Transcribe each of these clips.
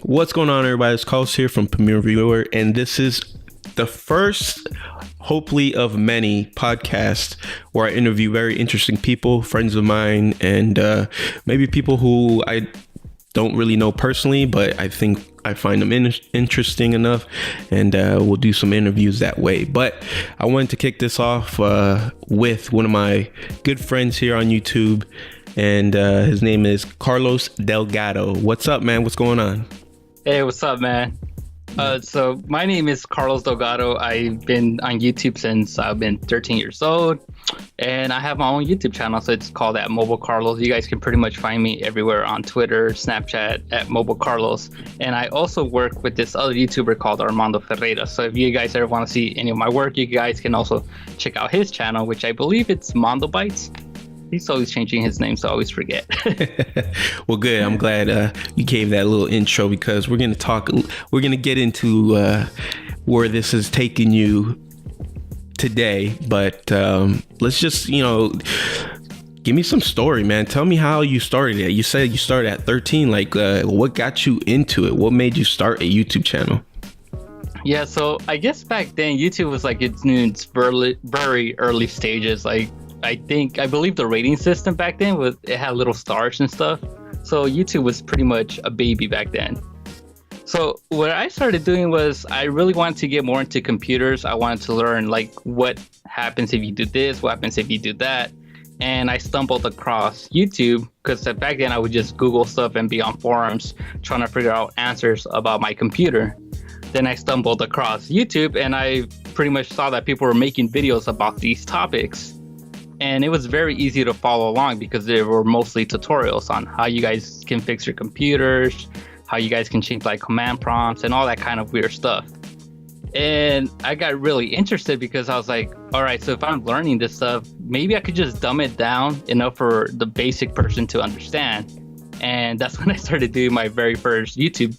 What's going on, everybody? It's Carlos here from PremierReviewer, and this is the first, hopefully, of many podcasts where I interview very interesting people, friends of mine, and maybe people who I don't really know personally, but I think I find them interesting enough, and we'll do some interviews that way. But I wanted to kick this off with one of my good friends here on YouTube, and his name is Carlos Delgado. What's up, man? What's going on? Hey, what's up, man? So my name is Carlos Delgado. I've been on YouTube since I've been 13 years old, and I have my own YouTube channel. So it's called at Mobile Carlos. You guys can pretty much find me everywhere on Twitter, Snapchat at Mobile Carlos. And I also work with this other YouTuber called Armando Ferreira. So if you guys ever want to see any of my work, you guys can also check out his channel, which I believe it's Mondo Bites. He's always changing his name, so I always forget. Well, good. I'm glad you gave that little intro, because we're going to get into where this is taking you today. But let's just, give me some story, man. Tell me how you started it. You said you started at 13. Like, what got you into it? What made you start a YouTube channel? Yeah, so I guess back then, YouTube was like in its very early stages. Like, I believe the rating system back then it had little stars and stuff. So YouTube was pretty much a baby back then. So what I started doing was I really wanted to get more into computers. I wanted to learn like what happens if you do this, what happens if you do that. And I stumbled across YouTube because back then I would just Google stuff and be on forums trying to figure out answers about my computer. Then I stumbled across YouTube and I pretty much saw that people were making videos about these topics. And it was very easy to follow along because they were mostly tutorials on how you guys can fix your computers, how you guys can change like command prompts and all that kind of weird stuff. And I got really interested because I was like, all right, so if I'm learning this stuff, maybe I could just dumb it down enough for the basic person to understand. And that's when I started doing my very first YouTube.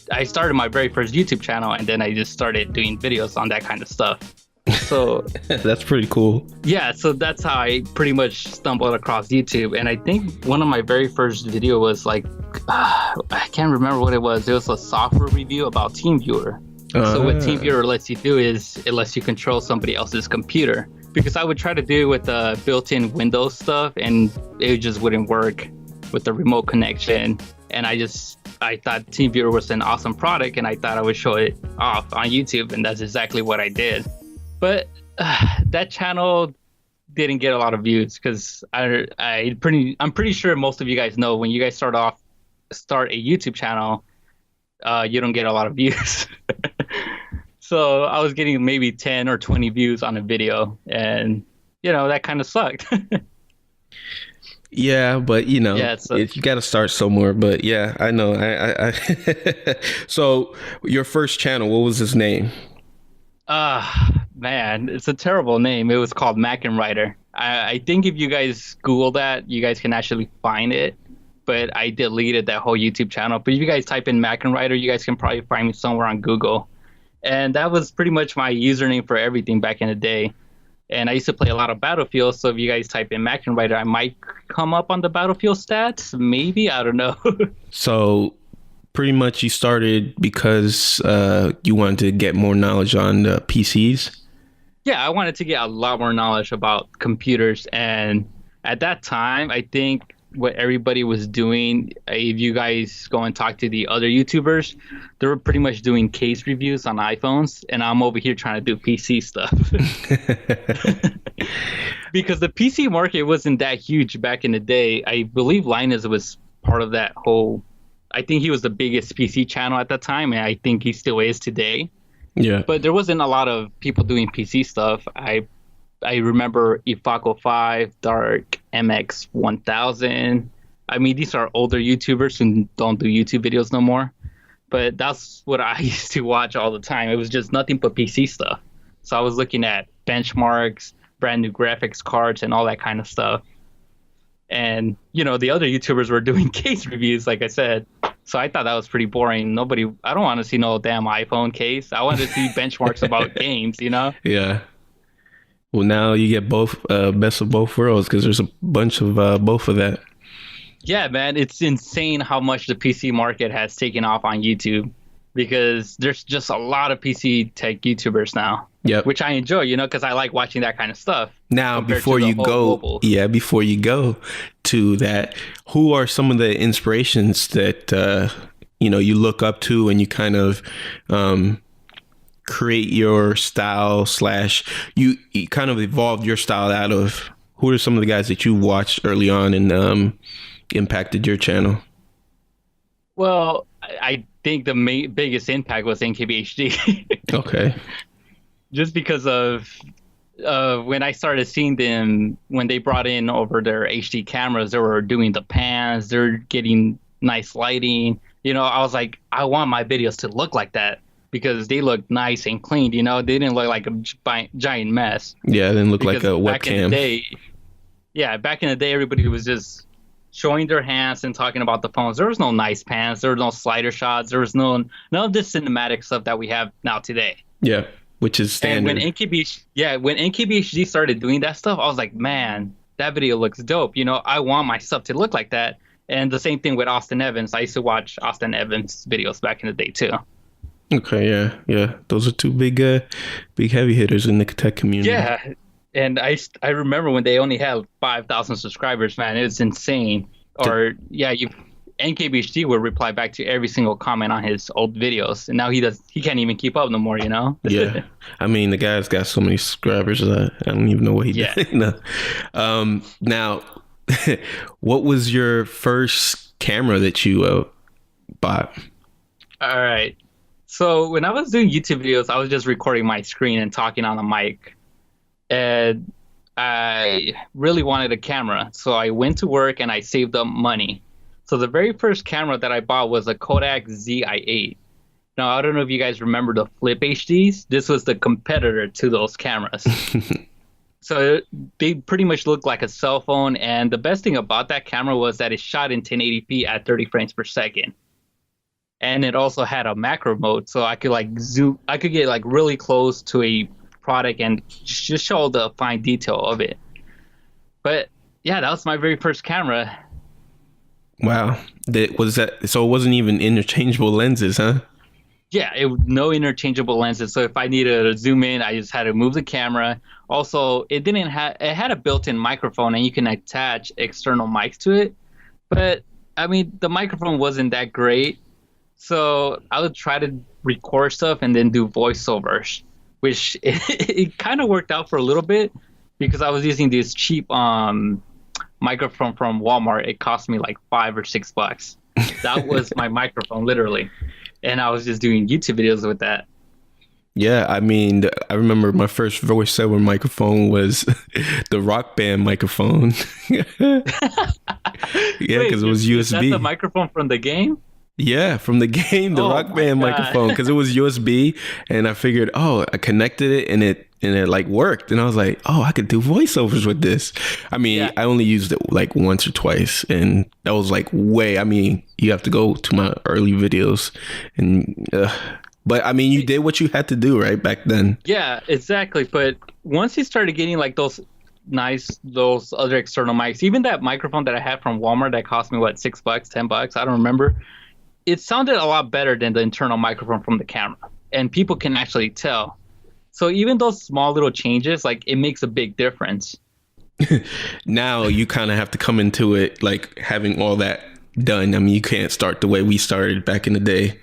I started my very first YouTube channel, and then I just started doing videos on that kind of stuff. So that's pretty cool. Yeah, so that's how I pretty much stumbled across YouTube. And I think one of my very first video was like, I can't remember what it was. It was a software review about TeamViewer. So what TeamViewer lets you do is it lets you control somebody else's computer. Because I would try to do it with the built-in Windows stuff, and it just wouldn't work with the remote connection. And I thought TeamViewer was an awesome product, and I thought I would show it off on YouTube, and that's exactly what I did. But that channel didn't get a lot of views because I'm pretty sure most of you guys know when you guys start a YouTube channel, you don't get a lot of views. So I was getting maybe 10 or 20 views on a video, and that kind of sucked. Yeah, but you got to start somewhere. But yeah, I know. I So your first channel, what was its name? Man, it's a terrible name. It was called Mac and Writer. I think if you guys Google that, you guys can actually find it. But I deleted that whole YouTube channel. But if you guys type in Mac and Writer, you guys can probably find me somewhere on Google. And that was pretty much my username for everything back in the day. And I used to play a lot of Battlefield. So if you guys type in Mac and Writer, I might come up on the Battlefield stats. Maybe, I don't know. So pretty much you started because you wanted to get more knowledge on the PCs? Yeah, I wanted to get a lot more knowledge about computers. And at that time, I think what everybody was doing, if you guys go and talk to the other YouTubers, they were pretty much doing case reviews on iPhones. And I'm over here trying to do PC stuff. Because the PC market wasn't that huge back in the day. I believe Linus was part of that whole... I think he was the biggest PC channel at that time, and I think he still is today. Yeah. But there wasn't a lot of people doing PC stuff. I remember Ifaco 5, Dark, MX 1000. I mean, these are older YouTubers who don't do YouTube videos no more. But that's what I used to watch all the time. It was just nothing but PC stuff. So I was looking at benchmarks, brand new graphics cards, and all that kind of stuff. And, the other YouTubers were doing case reviews, like I said. So I thought that was pretty boring. I don't want to see no damn iPhone case. I wanted to see benchmarks about games, Yeah. Well, now you get both best of both worlds because there's a bunch of both of that. Yeah, man, it's insane how much the PC market has taken off on YouTube because there's just a lot of PC tech YouTubers now. Yep. Which I enjoy, you know, because I like watching that kind of stuff. Now, before you go, before you go to that, who are some of the inspirations that you look up to and you kind of create your style / you kind of evolved your style out of? Who are some of the guys that you watched early on and impacted your channel? Well, I think the biggest impact was NKBHD. Okay. Just because of when I started seeing them, when they brought in over their HD cameras, they were doing the pans, they're getting nice lighting. You know, I was like, I want my videos to look like that because they look nice and clean. You know, they didn't look like a giant mess. Yeah, it didn't look like a webcam. Back in the day, everybody was just showing their hands and talking about the phones. There was no nice pans. There was no slider shots. There was none of this cinematic stuff that we have now today. Yeah, which is standard. And when NKBHD started doing that stuff, I was like, man, that video looks dope. You know, I want my stuff to look like that. And the same thing with Austin Evans. I used to watch Austin Evans videos back in the day too. Okay, yeah. Those are two big heavy hitters in the tech community. Yeah. And I remember when they only had 5,000 subscribers, man, it was insane. NKBHD would reply back to every single comment on his old videos, and now he can't even keep up no more, you know? Yeah, I mean the guy's got so many subscribers that I don't even know what he did. No. Now, what was your first camera that you bought? All right, so when I was doing YouTube videos, I was just recording my screen and talking on the mic. And I really wanted a camera, so I went to work and I saved up money. So the very first camera that I bought was a Kodak ZI-8. Now, I don't know if you guys remember the Flip HDs. This was the competitor to those cameras. So they pretty much looked like a cell phone, and the best thing about that camera was that it shot in 1080p at 30 frames per second. And it also had a macro mode, so I could get really close to a product and just show the fine detail of it. But yeah, that was my very first camera. Wow. So it wasn't even interchangeable lenses, huh? Yeah, no interchangeable lenses. So if I needed to zoom in, I just had to move the camera. Also, it had a built-in microphone and you can attach external mics to it. But I mean, the microphone wasn't that great. So I would try to record stuff and then do voiceovers, which it kind of worked out for a little bit because I was using this cheap microphone from Walmart. It cost me like $5 or $6. That was my microphone, literally. And I was just doing YouTube videos with that. Yeah, I mean, I remember my first voiceover microphone was the Rock Band microphone. Yeah, because it was USB. Is that the microphone from the game? Yeah, from the game, the Rock Band microphone, because it was USB, and I figured, I connected it, and it like worked, and I was like, I could do voiceovers with this. I mean, I only used it like once or twice, and that was like you have to go to my early videos, and but I mean, you did what you had to do, right, back then. Yeah, exactly. But once you started getting like those other external mics, even that microphone that I had from Walmart that cost me $6, $10, I don't remember. It sounded a lot better than the internal microphone from the camera, and people can actually tell. So even those small little changes, like, it makes a big difference. Now you kind of have to come into it like having all that done. I mean, you can't start the way we started back in the day.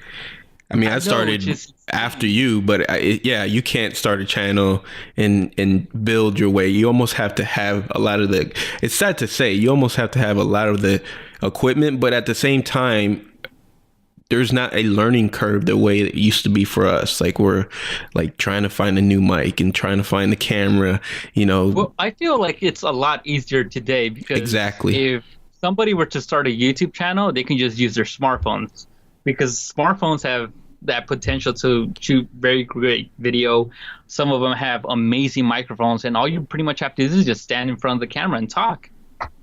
I mean, I started after you, but you can't start a channel and build your way. You almost have to have a lot of it's sad to say, you almost have to have a lot of the equipment, but at the same time, there's not a learning curve the way it used to be for us. Like, we're like trying to find a new mic and trying to find the camera, Well, I feel like it's a lot easier today because if somebody were to start a YouTube channel, they can just use their smartphones because smartphones have that potential to shoot very great video. Some of them have amazing microphones, and all you pretty much have to do is just stand in front of the camera and talk.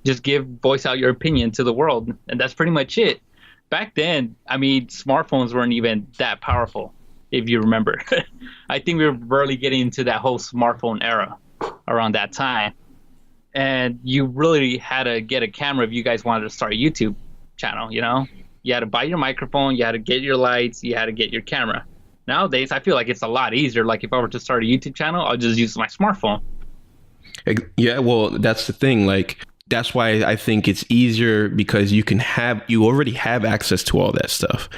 Just voice out your opinion to the world, and that's pretty much it. Back then, I mean, smartphones weren't even that powerful, if you remember. I think we were barely getting into that whole smartphone era around that time. and you really had to get a camera if you guys wanted to start a YouTube channel. You had to buy your microphone, you had to get your lights, you had to get your camera. Nowadays, I feel like it's a lot easier. Like if I were to start a YouTube channel, I'll just use my smartphone. Yeah, well, that's the thing. Like, that's why I think it's easier, because you already have access to all that stuff.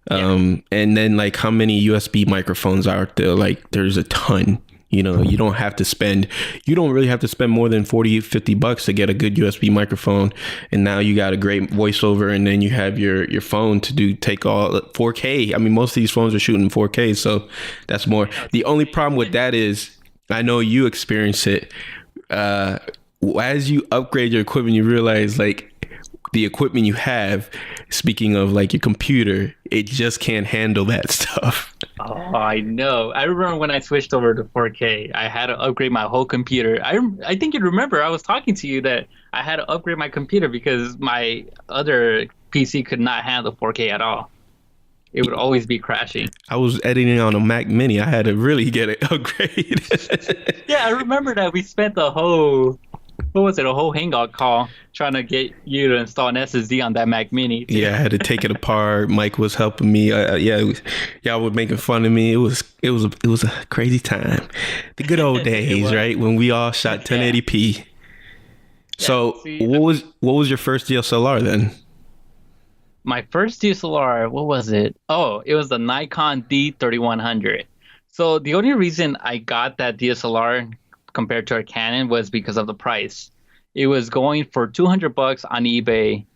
And then, like, how many USB microphones are there? Like, there's a ton. You don't really have to spend more than $40-$50 to get a good USB microphone. And now you got a great voiceover, and then you have your phone to take all 4K. I mean, most of these phones are shooting 4K, so that's more. The only problem with that is, I know you experience it. As you upgrade your equipment, you realize, like, the equipment you have, speaking of like your computer, it just can't handle that stuff. Oh, I know. I remember when I switched over to 4K, I had to upgrade my whole computer. I think you remember I was talking to you that I had to upgrade my computer because my other PC could not handle 4K at all. It would always be crashing. I was editing on a Mac Mini. I had to really get it upgraded. Yeah, I remember that we spent a whole hangout call trying to get you to install an SSD on that Mac Mini. Yeah, I had to take it apart. Mike was helping me. Y'all were making fun of me. It was a crazy time. The good old days, right? When we all shot 1080p. Yeah. So what was your first DSLR then? My first DSLR, what was it? Oh, it was the Nikon D3100. So the only reason I got that DSLR compared to a Canon was because of the price. It was going for $200 on eBay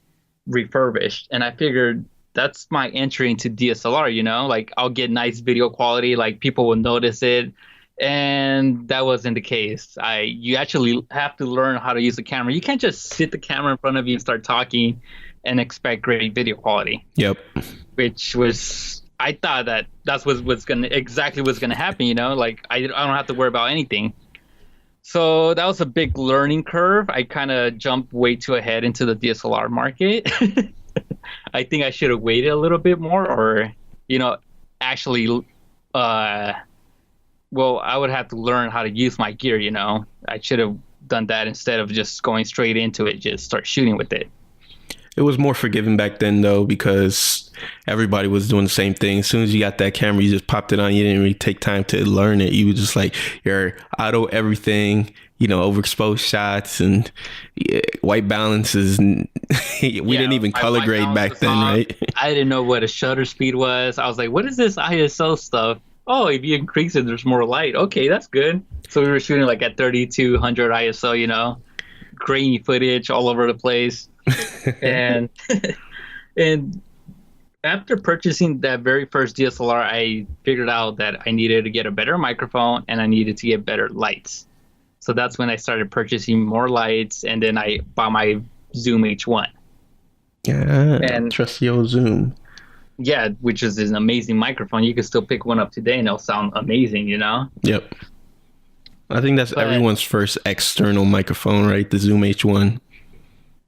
refurbished, and I figured that's my entry into DSLR. Like, I'll get nice video quality, like people will notice it, and that wasn't the case. You actually have to learn how to use the camera. You can't just sit the camera in front of you and start talking and expect great video quality. Yep. Which was, I thought that's what's gonna happen. Like, I don't have to worry about anything. So that was a big learning curve. I kind of jumped way too ahead into the DSLR market. I think I should have waited a little bit more, or, actually, I would have to learn how to use my gear, I should have done that instead of just going straight into it, just start shooting with it. It was more forgiving back then, though, because everybody was doing the same thing. As soon as you got that camera, you just popped it on. You didn't really take time to learn it. You were just like, your auto everything, overexposed shots and white balances. And we didn't even color grade back then, right? I didn't know what a shutter speed was. I was like, what is this ISO stuff? Oh, if you increase it, there's more light. Okay, that's good. So we were shooting like at 3200 ISO, grainy footage all over the place. and after purchasing that very first DSLR, I figured out that I needed to get a better microphone and I needed to get better lights. So that's when I started purchasing more lights, and then I bought my Zoom H1. Yeah, and trusty old Zoom. Yeah, which is an amazing microphone. You can still pick one up today and it'll sound amazing, Yep. I think that's everyone's first external microphone, right? The Zoom H1.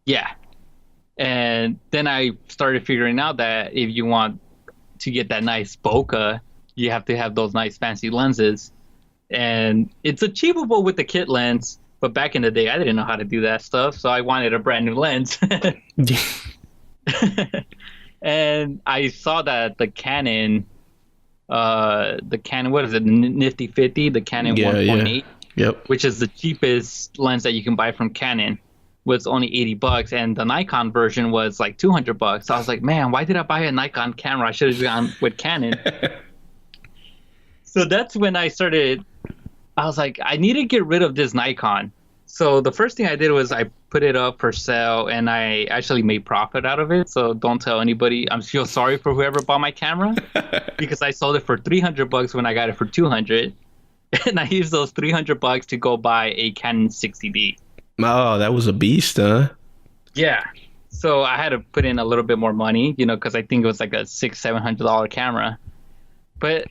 Yeah. And then I started figuring out that if you want to get that nice bokeh, you have to have those nice fancy lenses. And it's achievable with the kit lens, but back in the day, I didn't know how to do that stuff. So I wanted a brand new lens. And I saw that the Canon, what is it, Nifty 50, the Canon 1.8, Yep. which is the cheapest lens that you can buy from Canon, was only $80, and the Nikon version was like $200. So I was like, man, why did I buy a Nikon camera? I should have gone with Canon. So that's when I was like, I need to get rid of this Nikon. So the first thing I did was I put it up for sale, and I actually made profit out of it. So don't tell anybody. I'm still sorry for whoever bought my camera, because I sold it for $300 when I got it for $200, and I used those $300 to go buy a Canon 60D. Oh, that was a beast, huh? Yeah. So I had to put in a little bit more money, because I think it was like a $600-$700 camera. But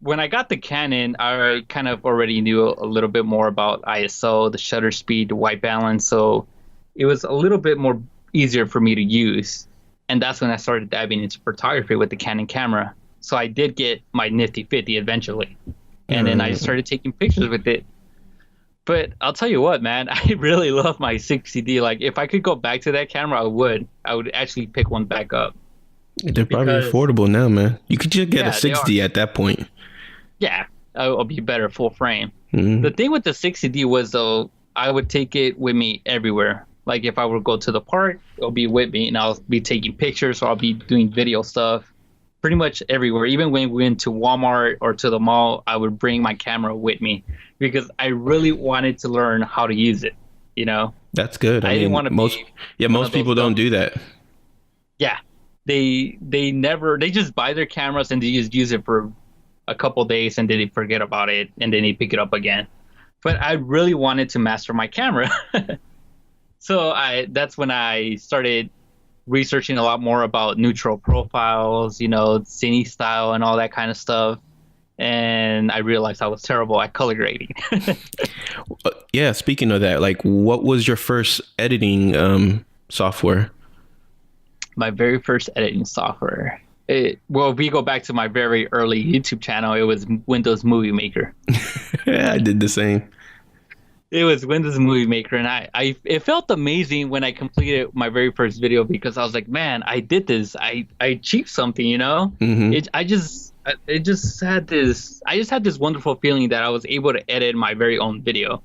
when I got the Canon, I kind of already knew a little bit more about ISO, the shutter speed, the white balance. So it was a little bit more easier for me to use. And that's when I started diving into photography with the Canon camera. So I did get my Nifty 50 eventually. And then I started taking pictures with it. But I'll tell you what, man, I really love my 60D. Like, if I could go back to that camera, I would. I would actually pick one back up. They're probably Because, affordable now, man. You could just get a yeah, they are. 60 at that point. Yeah, I'll be better full frame. Mhm. The thing with the 60D was, though, I would take it with me everywhere. Like, if I were to go to the park, it'll be with me, and I'll be taking pictures, or I'll be doing video stuff pretty much everywhere. Even when we went to Walmart or to the mall, I would bring my camera with me because I really wanted to learn how to use it, you know? That's good. I didn't want to most be most people don't do that. Yeah. They just buy their cameras and they just use it for a couple days and then they forget about it and then they pick it up again. But I really wanted to master my camera. So that's when I started researching a lot more about neutral profiles, you know, cine style and all that kind of stuff. And I realized I was terrible at color grading. Yeah, speaking of that, like, what was your first editing software? My very first editing software. Well, if we go back to my very early YouTube channel, it was Windows Movie Maker. Yeah, I did the same. It was Windows Movie Maker, and it felt amazing when I completed my very first video because I was like, man, I did this. I achieved something, you know? Mm-hmm. I just had this wonderful feeling that I was able to edit my very own video.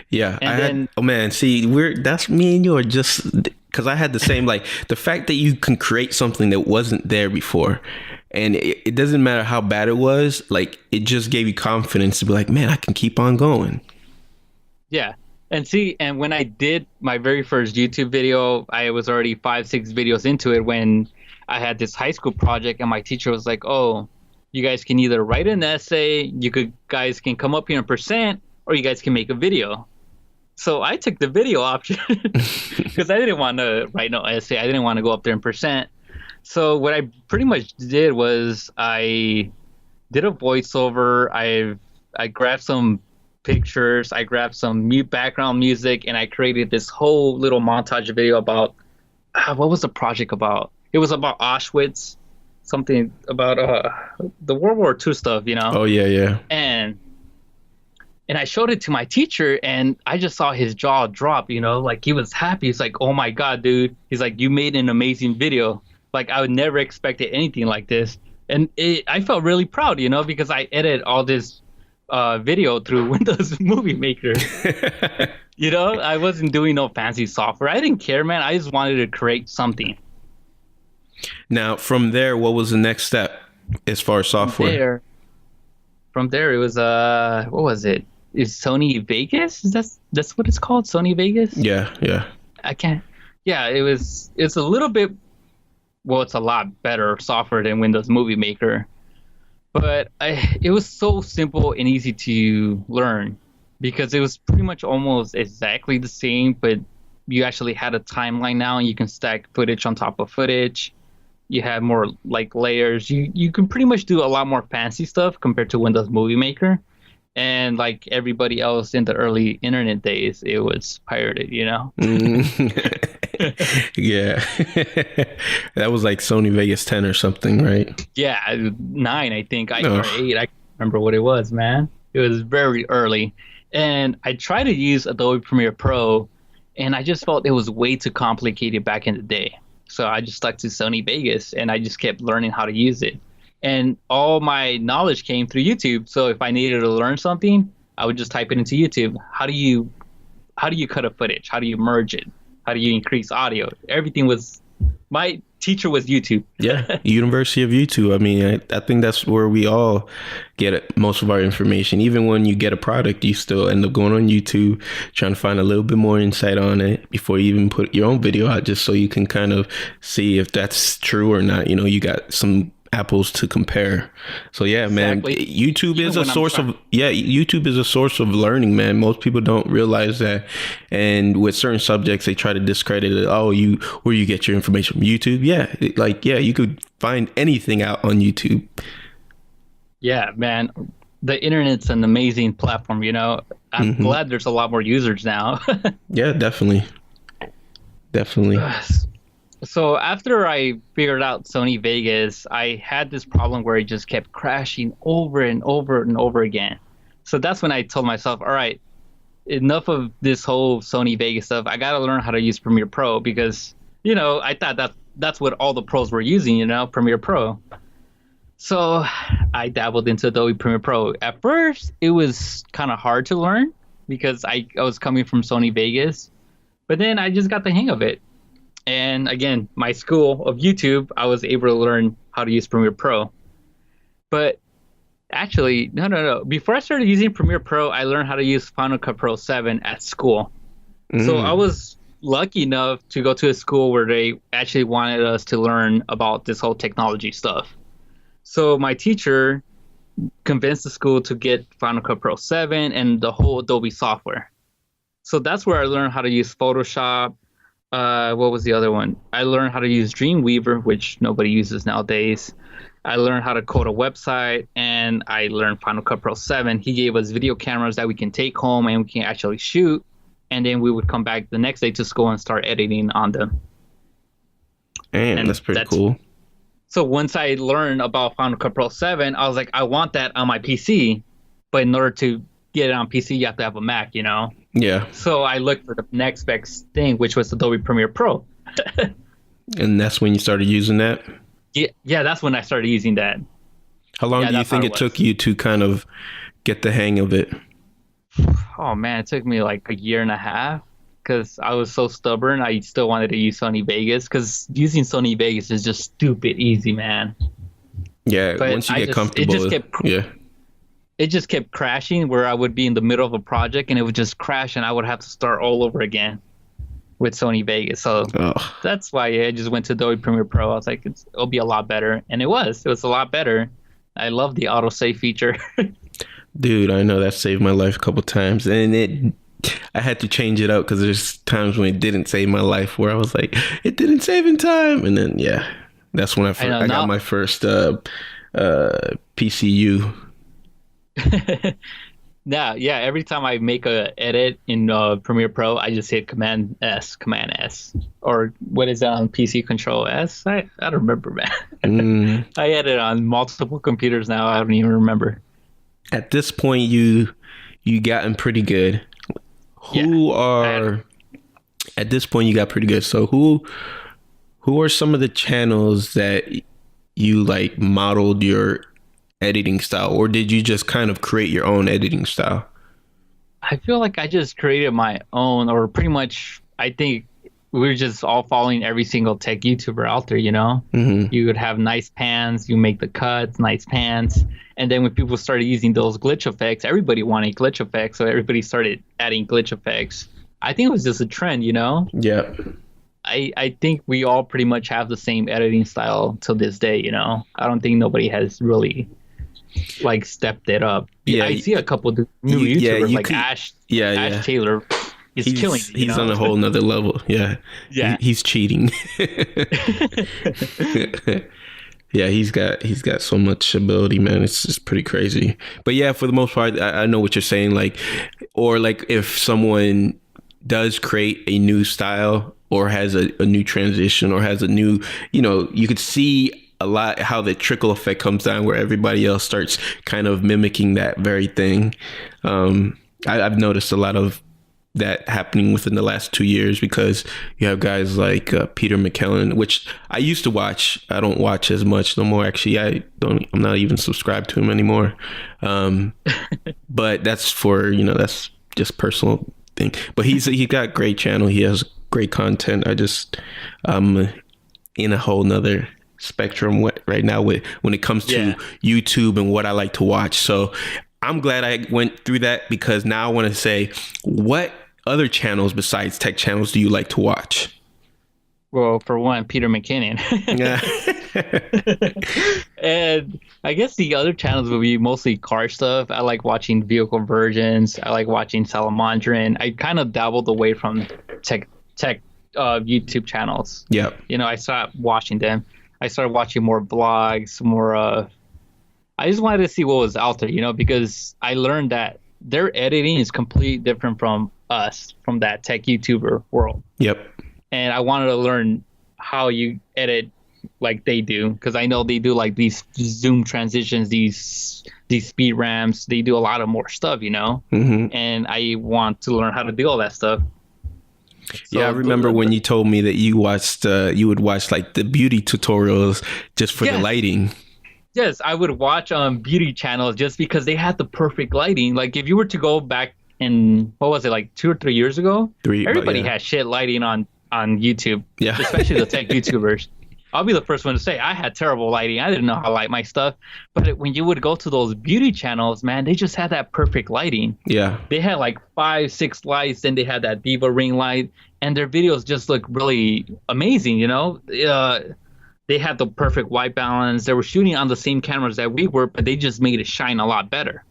Yeah, And oh man, see, that's me and you are just, because I had the same, like, the fact that you can create something that wasn't there before, and it doesn't matter how bad it was, like, it just gave you confidence to be like, man, I can keep on going. Yeah. And when I did my very first YouTube video, I was already 5-6 videos into it when I had this high school project and my teacher was like, oh, you guys can either write an essay, guys can come up here and present, or you guys can make a video. So I took the video option because I didn't want to write no essay. I didn't want to go up there and present. So what I pretty much did was I did a voiceover. I grabbed some pictures, I grabbed some background music, and I created this whole little montage video about what was the project about? It was about Auschwitz, something about the World War II stuff, you know? Oh yeah. And I showed it to my teacher, and I just saw his jaw drop, you know, like he was happy. He's like, "Oh my God, dude!" He's like, "You made an amazing video. Like I would never expected anything like this." And I felt really proud, you know, because I edited all this video through Windows Movie Maker. You know, I wasn't doing no fancy software. I didn't care, man. I just wanted to create something. Now, from there, what was the next step as far as software? From there, it was what was it? Is Sony Vegas? That's what it's called? Sony Vegas? Yeah. I can't. Yeah, it's a little bit. Well, it's a lot better software than Windows Movie Maker. But it was so simple and easy to learn because it was pretty much almost exactly the same, but you actually had a timeline now and you can stack footage on top of footage. You have more like layers. You can pretty much do a lot more fancy stuff compared to Windows Movie Maker. And like everybody else in the early internet days, it was pirated, you know? Yeah. That was like Sony Vegas 10 or something, right? Yeah, 9, I think. Or 8. I can't remember what it was, man. It was very early. And I tried to use Adobe Premiere Pro, and I just felt it was way too complicated back in the day. So I just stuck to Sony Vegas, and I just kept learning how to use it. And all my knowledge came through YouTube. So if I needed to learn something, I would just type it into YouTube. How do you cut a footage? How do you merge it? How do you increase audio? Everything was, my teacher was YouTube. Yeah, University of YouTube. I mean, I think that's where we all get most of our information. Even when you get a product, you still end up going on YouTube, trying to find a little bit more insight on it before you even put your own video out, just so you can kind of see if that's true or not. You know, you got some apples to compare. So yeah, exactly. Man, YouTube is a source of learning, man. Most people don't realize that, and with certain subjects they try to discredit it. Oh, where you get your information from? YouTube? Yeah, you could find anything out on YouTube. Yeah, man, the internet's an amazing platform, you know. I'm glad there's a lot more users now. Yeah, definitely. So after I figured out Sony Vegas, I had this problem where it just kept crashing over and over and over again. So that's when I told myself, all right, enough of this whole Sony Vegas stuff. I got to learn how to use Premiere Pro because, I thought that's what all the pros were using, Premiere Pro. So I dabbled into Adobe Premiere Pro. At first, it was kind of hard to learn because I was coming from Sony Vegas, but then I just got the hang of it. And again, my school of YouTube, I was able to learn how to use Premiere Pro. But actually, no. Before I started using Premiere Pro, I learned how to use Final Cut Pro 7 at school. So I was lucky enough to go to a school where they actually wanted us to learn about this whole technology stuff. So my teacher convinced the school to get Final Cut Pro 7 and the whole Adobe software. So that's where I learned how to use Photoshop. What was the other one? I learned how to use Dreamweaver, which nobody uses nowadays. I learned how to code a website, and I learned Final Cut Pro 7. He gave us video cameras that we can take home and we can actually shoot, and then we would come back the next day to school and start editing on them. And that's pretty cool. So once I learned about Final Cut Pro 7, I was like, I want that on my PC, but in order to get it on PC, you have to have a Mac, Yeah. So I looked for the next best thing, which was Adobe Premiere Pro. And that's when you started using that? Yeah, that's when I started using that. How long do you think it took you to kind of get the hang of it? Oh, man, it took me like a year and a half because I was so stubborn. I still wanted to use Sony Vegas because using Sony Vegas is just stupid easy, man. Yeah, but once you get comfortable. It just kept crashing where I would be in the middle of a project and it would just crash and I would have to start all over again with Sony Vegas. So that's why I just went to Adobe Premiere Pro. I was like, it'll be a lot better. And it was a lot better. I love the autosave feature. Dude, I know that saved my life a couple times. And I had to change it out because there's times when it didn't save my life where I was like, it didn't save in time. And then, that's when I got my first PCU. Every time I make a edit in Premiere Pro, I just hit Command S, or what is that on PC? Control S? I don't remember, man. I edit on multiple computers now. I don't even remember. At this point, you gotten pretty good. At this point you got pretty good. So who are some of the channels that you like modeled your editing style, or did you just kind of create your own editing style? I feel like I just created my own, or pretty much I think we're just all following every single tech YouTuber out there, You would have nice pans, you make the cuts, nice pans. And then when people started using those glitch effects, everybody wanted glitch effects. So everybody started adding glitch effects. I think it was just a trend, Yeah. I think we all pretty much have the same editing style till this day, I don't think nobody has really like stepped it up. Yeah, I see a couple of new YouTubers like Ash Taylor. He's killing it, he's on a whole nother level. Yeah. He's cheating. Yeah, he's got so much ability, man. It's just pretty crazy. But yeah, for the most part, I know what you're saying. Like, or like if someone does create a new style or has a new transition or has a new, you could see a lot how the trickle effect comes down where everybody else starts kind of mimicking that very thing. I've noticed a lot of that happening within the last 2 years because you have guys like Peter McKellen, which I used to watch. I don't watch as much no more. Actually, I'm not even subscribed to him anymore. But that's for, that's just personal thing. But he got great channel. He has great content. I just in a whole nother spectrum right now when it comes to YouTube and what I like to watch. So I'm glad I went through that because now I want to say, what other channels besides tech channels do you like to watch? Well, for one, Peter McKinnon. And I guess the other channels would be mostly car stuff. I like watching vehicle versions. I like watching Salamandrin. I kind of dabbled away from tech YouTube channels. Yeah. I stopped watching them. I started watching more vlogs, I just wanted to see what was out there, because I learned that their editing is completely different from us, from that tech YouTuber world. Yep. And I wanted to learn how you edit like they do, because I know they do like these zoom transitions, these speed ramps. They do a lot of more stuff, and I want to learn how to do all that stuff. So, yeah, I remember when you told me that you would watch like the beauty tutorials just for the lighting. Yes, I would watch beauty channels just because they had the perfect lighting. Like if you were to go back in, what was it, like 2 or 3 years ago? Everybody had shit lighting on YouTube, especially the tech YouTubers. I'll be the first one to say I had terrible lighting. I didn't know how to light my stuff. But when you would go to those beauty channels, man, they just had that perfect lighting. Yeah. They had like 5, 6 lights, then they had that Diva ring light, and their videos just look really amazing, They had the perfect white balance. They were shooting on the same cameras that we were, but they just made it shine a lot better.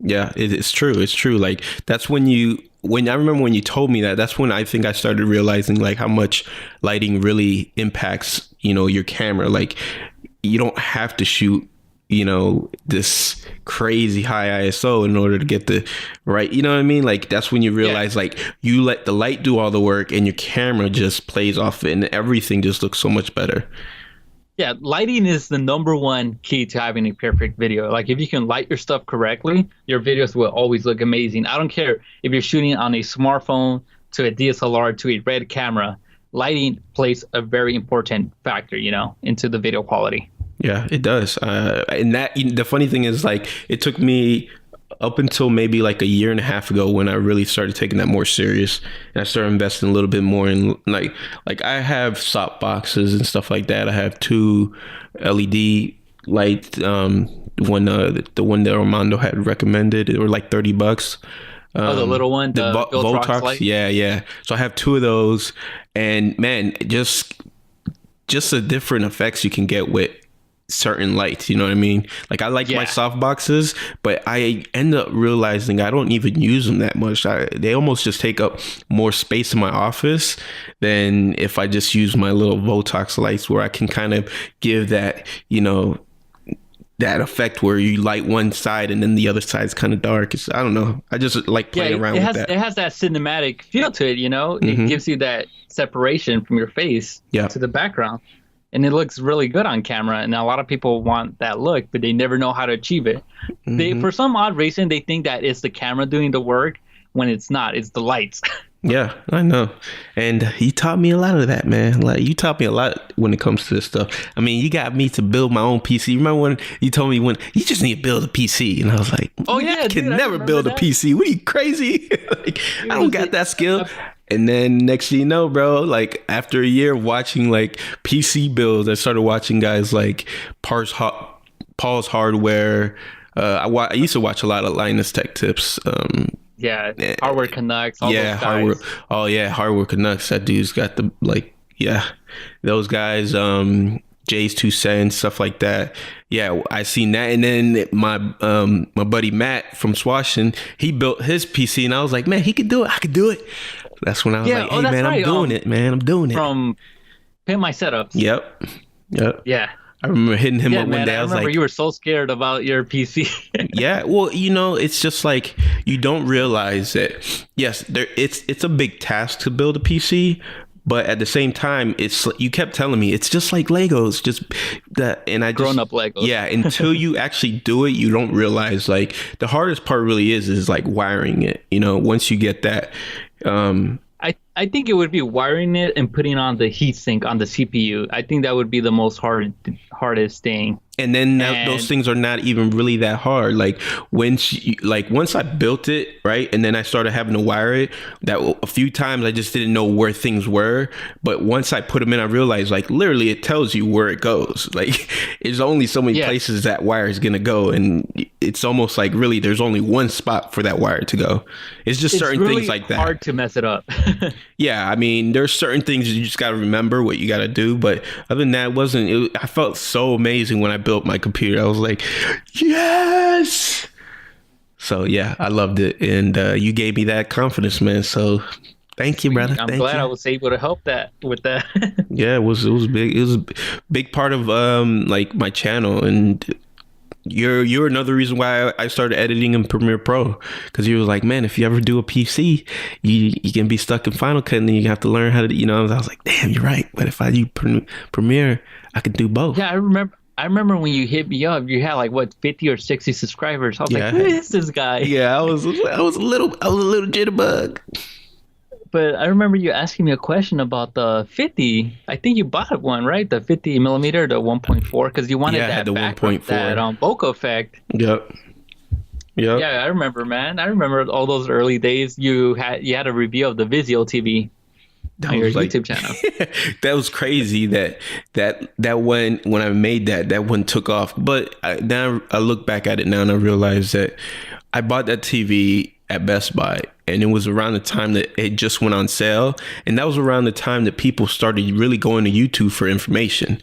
Yeah, it's true. It's true. Like that's when I remember when you told me that's when I think I started realizing like how much lighting really impacts, your camera. Like you don't have to shoot, this crazy high ISO in order to get the right, you know what I mean? Like that's when you realize like you let the light do all the work and your camera just plays off it and everything just looks so much better. Yeah, lighting is the number one key to having a perfect video. Like if you can light your stuff correctly, your videos will always look amazing. I don't care if you're shooting on a smartphone to a DSLR to a RED camera. Lighting plays a very important factor, into the video quality. Yeah, it does. And the funny thing is like it took me up until maybe like a year and a half ago when I really started taking that more serious, and I started investing a little bit more in like I have soft boxes and stuff like that. I have 2 LED lights. The one that Mondo had recommended, it were like $30. The little one, the Voltrox light. Yeah. So I have 2 of those, and man, just the different effects you can get with certain lights, you know what I mean? Like I like my soft boxes, but I end up realizing I don't even use them that much. They almost just take up more space in my office than if I just use my little Voltrox lights, where I can kind of give that, that effect where you light one side and then the other side's kind of dark. I don't know. I just like playing around with that. It has that cinematic feel to it, It gives you that separation from your face to the background. And it looks really good on camera. And a lot of people want that look, but they never know how to achieve it. They, for some odd reason, they think that it's the camera doing the work when it's not. It's the lights. Yeah, I know. And you taught me a lot of that, man. Like you taught me a lot when it comes to this stuff. I mean, you got me to build my own PC. Remember when you told me when you just need to build a PC? And I was like, oh yeah, I can never build a PC. What are you, crazy? Like, I don't got that skill. And then next thing you know, bro, like after a year of watching like PC builds, I started watching guys like Paul's Hardware. I used to watch a lot of Linus Tech Tips. Hardware Canucks. All those guys. Hardware. Oh yeah, Hardware Canucks. That dude's got the those guys. Jay's 2 cents, stuff like that. Yeah, I seen that. And then my buddy Matt from Swashin, he built his PC, and I was like, man, he could do it. I could do it. That's when I was like, hey man, I'm doing it, man. I'm doing it. From Pimp My Setups. Yep. Yeah. I remember hitting him up one day. I was like, you were so scared about your PC. Yeah, well, it's just like you don't realize that. Yes, it's a big task to build a PC, but at the same time, you kept telling me it's just like Legos, just that, and I grown up Legos. Yeah, until you actually do it, you don't realize like the hardest part really is like wiring it. Once you get that. I think it would be wiring it and putting on the heatsink on the CPU. I think that would be the most hardest thing. And then those things are not even really that hard. Like once I built it, right, and then I started having to wire it, that a few times I just didn't know where things were. But once I put them in, I realized like literally it tells you where it goes. Like there's only so many places that wire is gonna go, and it's almost like really there's only one spot for that wire to go. It's just certain really things like that. It's hard to mess it up. Yeah, I mean, there's certain things you just got to remember what you got to do. But other than that, I felt so amazing when I built my computer. I was like, yes. So, yeah, I loved it. And you gave me that confidence, man. So thank you, brother. I'm glad I was able to help with that. Yeah, it was big. It was a big part of like my channel. And you're another reason why I started editing in Premiere Pro, because you was like, man, if you ever do a PC, you can be stuck in Final Cut and then you have to learn how to, I was like, damn, you're right. But if I do Premiere, I could do both. Yeah, I remember when you hit me up, you had like what 50 or 60 subscribers. I was like, who is this guy? Yeah, I was a little jitterbug. But I remember you asking me a question about the 50. I think you bought one, right? The 50 millimeter, the 1.4, because you wanted that the 1.4, that bokeh effect. Yep. Yeah, I remember, man. I remember all those early days. You had a review of the Vizio TV on your YouTube channel. That was crazy. That when I made that one took off. But now I look back at it now and I realize that I bought that TV at Best Buy, and it was around the time that it just went on sale, and that was around the time that people started really going to YouTube for information.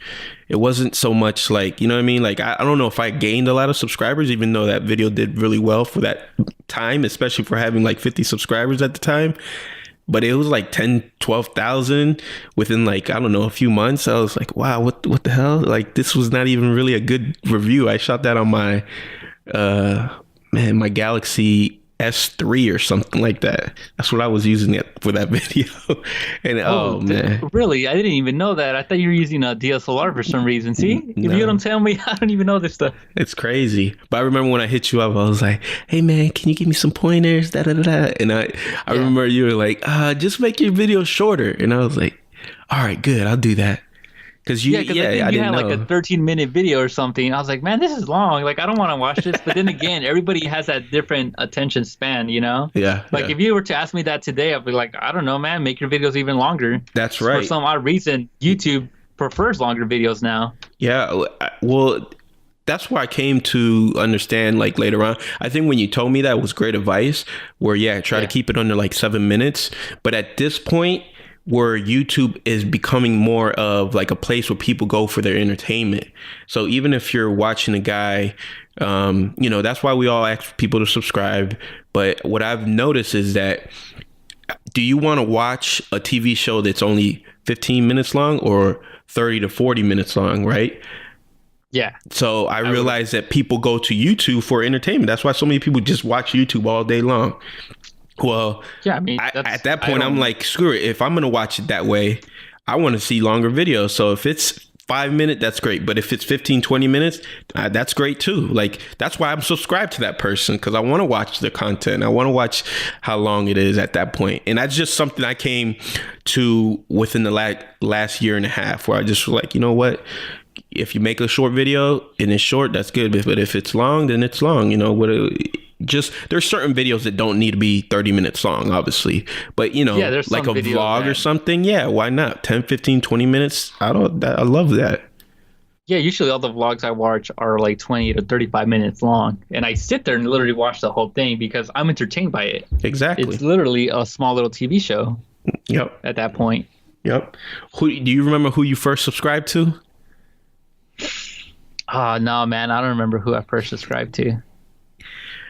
It wasn't so much like, you know what I mean? Like, I don't know if I gained a lot of subscribers, even though that video did really well for that time, especially for having like 50 subscribers at the time. But it was like 10, 12,000 within like, I don't know, a few months. I was like, wow, what the hell? Like, this was not even really a good review. I shot that on my, my Galaxy S3 or something like that. That's what I was using it for that video. And man, really, I didn't even know that. I thought you were using a DSLR for some reason. See, if you don't tell me, I don't even know this stuff. It's crazy. But I remember when I hit you up, I was like, hey man, can you give me some pointers? And I remember you were like, just make your video shorter. And I was like, all right, good, I'll do that. Because I had like a 13-minute video or something. I was like, man, this is long. Like, I don't want to watch this. But then again, everybody has that different attention span, Yeah. Like, if you were to ask me that today, I'd be like, I don't know, man. Make your videos even longer. That's right. For some odd reason, YouTube prefers longer videos now. Yeah. Well, that's where I came to understand, like, later on. I think when you told me that, it was great advice. Where, try to keep it under like 7 minutes. But at this point, where YouTube is becoming more of like a place where people go for their entertainment. So even if you're watching a guy, that's why we all ask people to subscribe. But what I've noticed is that, do you want to watch a TV show that's only 15 minutes long or 30 to 40 minutes long, right? Yeah. So I realized that people go to YouTube for entertainment. That's why so many people just watch YouTube all day long. Well, yeah, I mean, at that point, I'm like, screw it. If I'm going to watch it that way, I want to see longer videos. So if it's 5 minutes, that's great. But if it's 15, 20 minutes, that's great too. Like, that's why I'm subscribed to that person, because I want to watch their content. I want to watch how long it is at that point. And that's just something I came to within the last year and a half, where I just was like, you know what? If you make a short video and it's short, that's good. But if it's long, then it's long. There's certain videos that don't need to be 30 minutes long, obviously. But, like a vlog or something. Yeah, why not? 10, 15, 20 minutes. I love that. Yeah, usually all the vlogs I watch are like 20 to 35 minutes long. And I sit there and literally watch the whole thing because I'm entertained by it. Exactly. It's literally a small little TV show. Yep. At that point. Yep. Do you remember who you first subscribed to? Oh, no, man. I don't remember who I first subscribed to.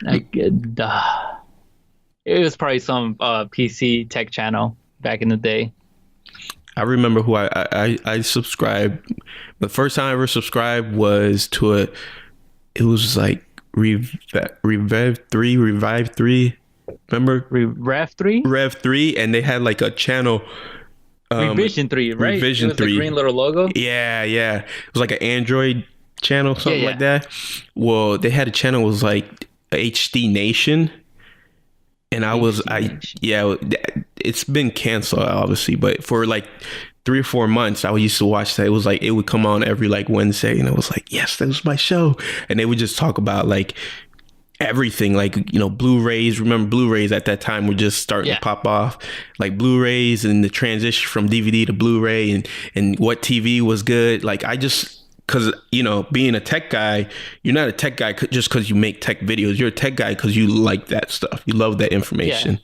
It was probably some PC tech channel back in the day. I remember who I subscribed. The first time I ever subscribed was to it was like Revive 3. Remember? Rev 3? Rev 3, and they had like a channel. Revision 3, right? Revision 3. The green little logo? Yeah. It was like an Android channel, something like that. Well, they had a channel, it was like HD Nation, and it's been canceled obviously, but for like 3 or 4 months I used to watch that. It was like it would come on every like Wednesday, and it was like, yes, that was my show. And they would just talk about like everything, like Blu-rays. Remember, Blu-rays at that time were just starting to pop off, like Blu-rays and the transition from DVD to Blu-ray, and what TV was good. Like, I just, because being a tech guy, you're not a tech guy just because you make tech videos. You're a tech guy because you like that stuff. You love that information.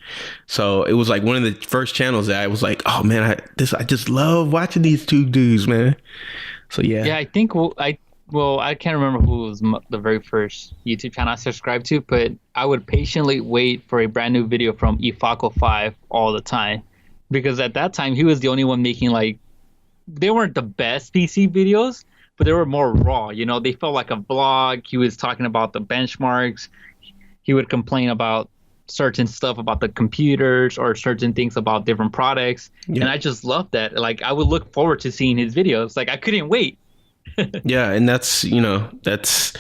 So it was like one of the first channels that I was like, oh man, I just love watching these two dudes, man. So yeah. I think I can't remember who was the very first YouTube channel I subscribed to, but I would patiently wait for a brand new video from Ifako 5 all the time, because at that time he was the only one making, like, they weren't the best PC videos, but they were more raw. You know, they felt like a vlog. He was talking about the benchmarks. He would complain about certain stuff about the computers or certain things about different products. Yeah. And I just loved that. Like, I would look forward to seeing his videos. Like, I couldn't wait. Yeah, and that's, you know, it's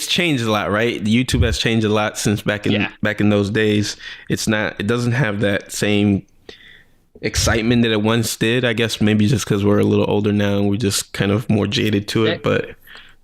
changed a lot, right? YouTube has changed a lot since back in those days. It doesn't have that same excitement that it once did. I guess maybe just because we're a little older now and we're just kind of more jaded to it. But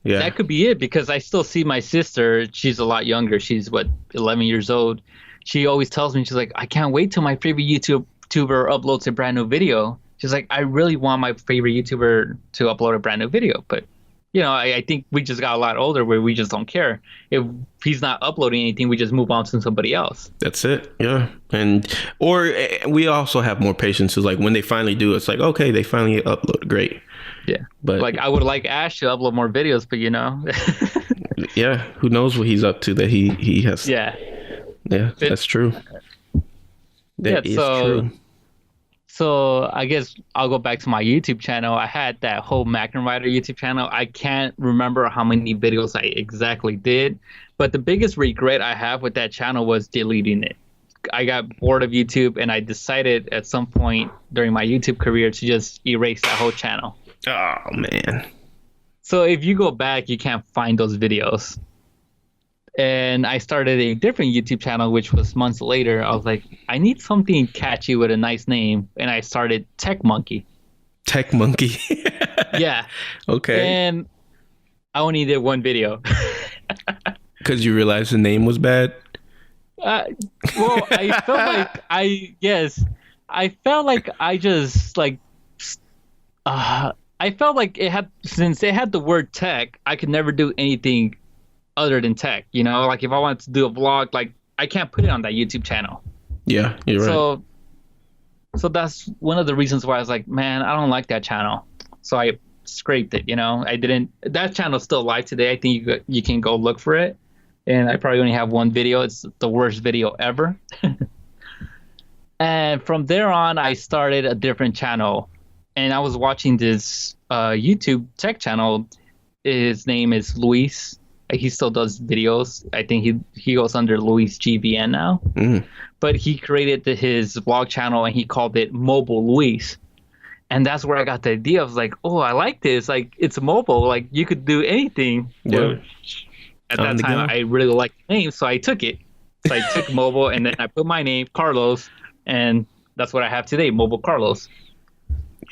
yeah, that could be it, because I still see my sister. She's a lot younger. She's 11 years old. She always tells me, she's like, I can't wait till my favorite YouTuber uploads a brand new video. She's like, I really want my favorite YouTuber to upload a brand new video. But, you know, I think we just got a lot older where we just don't care. If he's not uploading anything, we just move on to somebody else. That's it. Yeah. Or we also have more patience. It's like when they finally do, it's like, okay, they finally upload. Great. Yeah. But like, I would like Ash to upload more videos, but you know. Yeah. Who knows what he's up to that he has. Yeah. Yeah. That's true. That is true. So I guess I'll go back to my YouTube channel. I had that whole Magnum Rider YouTube channel. I can't remember how many videos I exactly did, but the biggest regret I have with that channel was deleting it. I got bored of YouTube, and I decided at some point during my YouTube career to just erase that whole channel. Oh, man. So if you go back, you can't find those videos. And I started a different YouTube channel, which was months later. I was like, I need something catchy with a nice name. And I started Tech Monkey. Tech Monkey. Yeah. Okay. And I only did one video. Because you realized the name was bad? Well, I felt like I felt like it had, since it had the word tech, I could never do anything other than tech, you know. Like if I wanted to do a vlog, like I can't put it on that YouTube channel. Yeah, you're right. So that's one of the reasons why I was like, man, I don't like that channel. So I scraped it, you know. That channel's still live today. I think you can go look for it. And I probably only have one video. It's the worst video ever. And from there on, I started a different channel. And I was watching this YouTube tech channel. His name is Luis. He still does videos. I think he goes under Luis GVN now. Mm. But he created his vlog channel, and he called it Mobile Luis. And that's where I got the idea. I was like, oh, I like this. Like, it's mobile. Like, you could do anything. Yeah. At that time, I really liked the name, so I took it. So I took mobile, and then I put my name, Carlos, and that's what I have today, Mobile Carlos.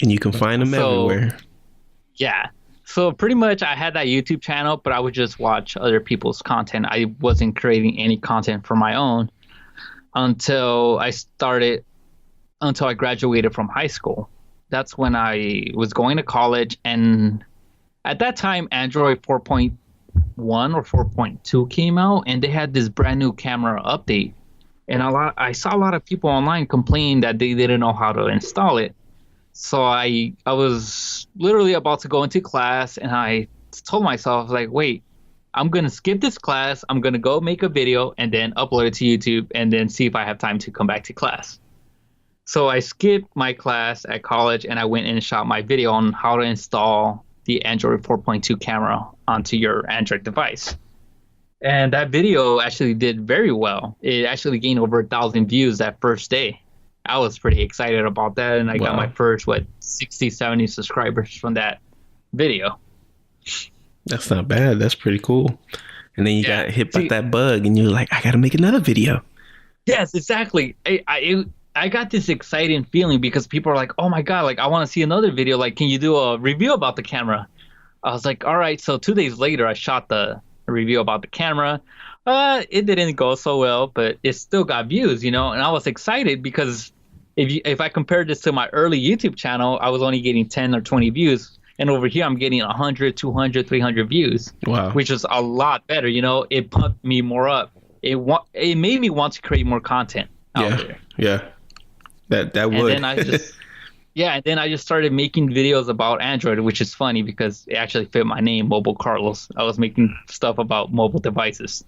And you can find them everywhere. Yeah. So pretty much I had that YouTube channel, but I would just watch other people's content. I wasn't creating any content for my own until I graduated from high school. That's when I was going to college. And at that time, Android 4.1 or 4.2 came out, and they had this brand new camera update. And I saw a lot of people online complaining that they didn't know how to install it. So I was literally about to go into class, and I told myself, like, wait, I'm going to skip this class. I'm going to go make a video and then upload it to YouTube and then see if I have time to come back to class. So I skipped my class at college, and I went and shot my video on how to install the Android 4.2 camera onto your Android device. And that video actually did very well. It actually gained over 1,000 views that first day. I was pretty excited about that, and I got my first 60, 70 subscribers from that video. That's not bad. That's pretty cool. And then you got hit by that bug, and you're like, I got to make another video. Yes, exactly. I got this exciting feeling because people are like, oh my god, like I want to see another video. Like, can you do a review about the camera? I was like, all right. So 2 days later, I shot the review about the camera. It didn't go so well, but it still got views, you know. And I was excited because if I compared this to my early YouTube channel, I was only getting 10 or 20 views. And over here, I'm getting 100, 200, 300 views. Wow. Which is a lot better, you know. It pumped me more up. It made me want to create more content out there. Yeah. That would. And then Yeah, and then I just started making videos about Android, which is funny because it actually fit my name, Mobile Carlos. I was making stuff about mobile devices.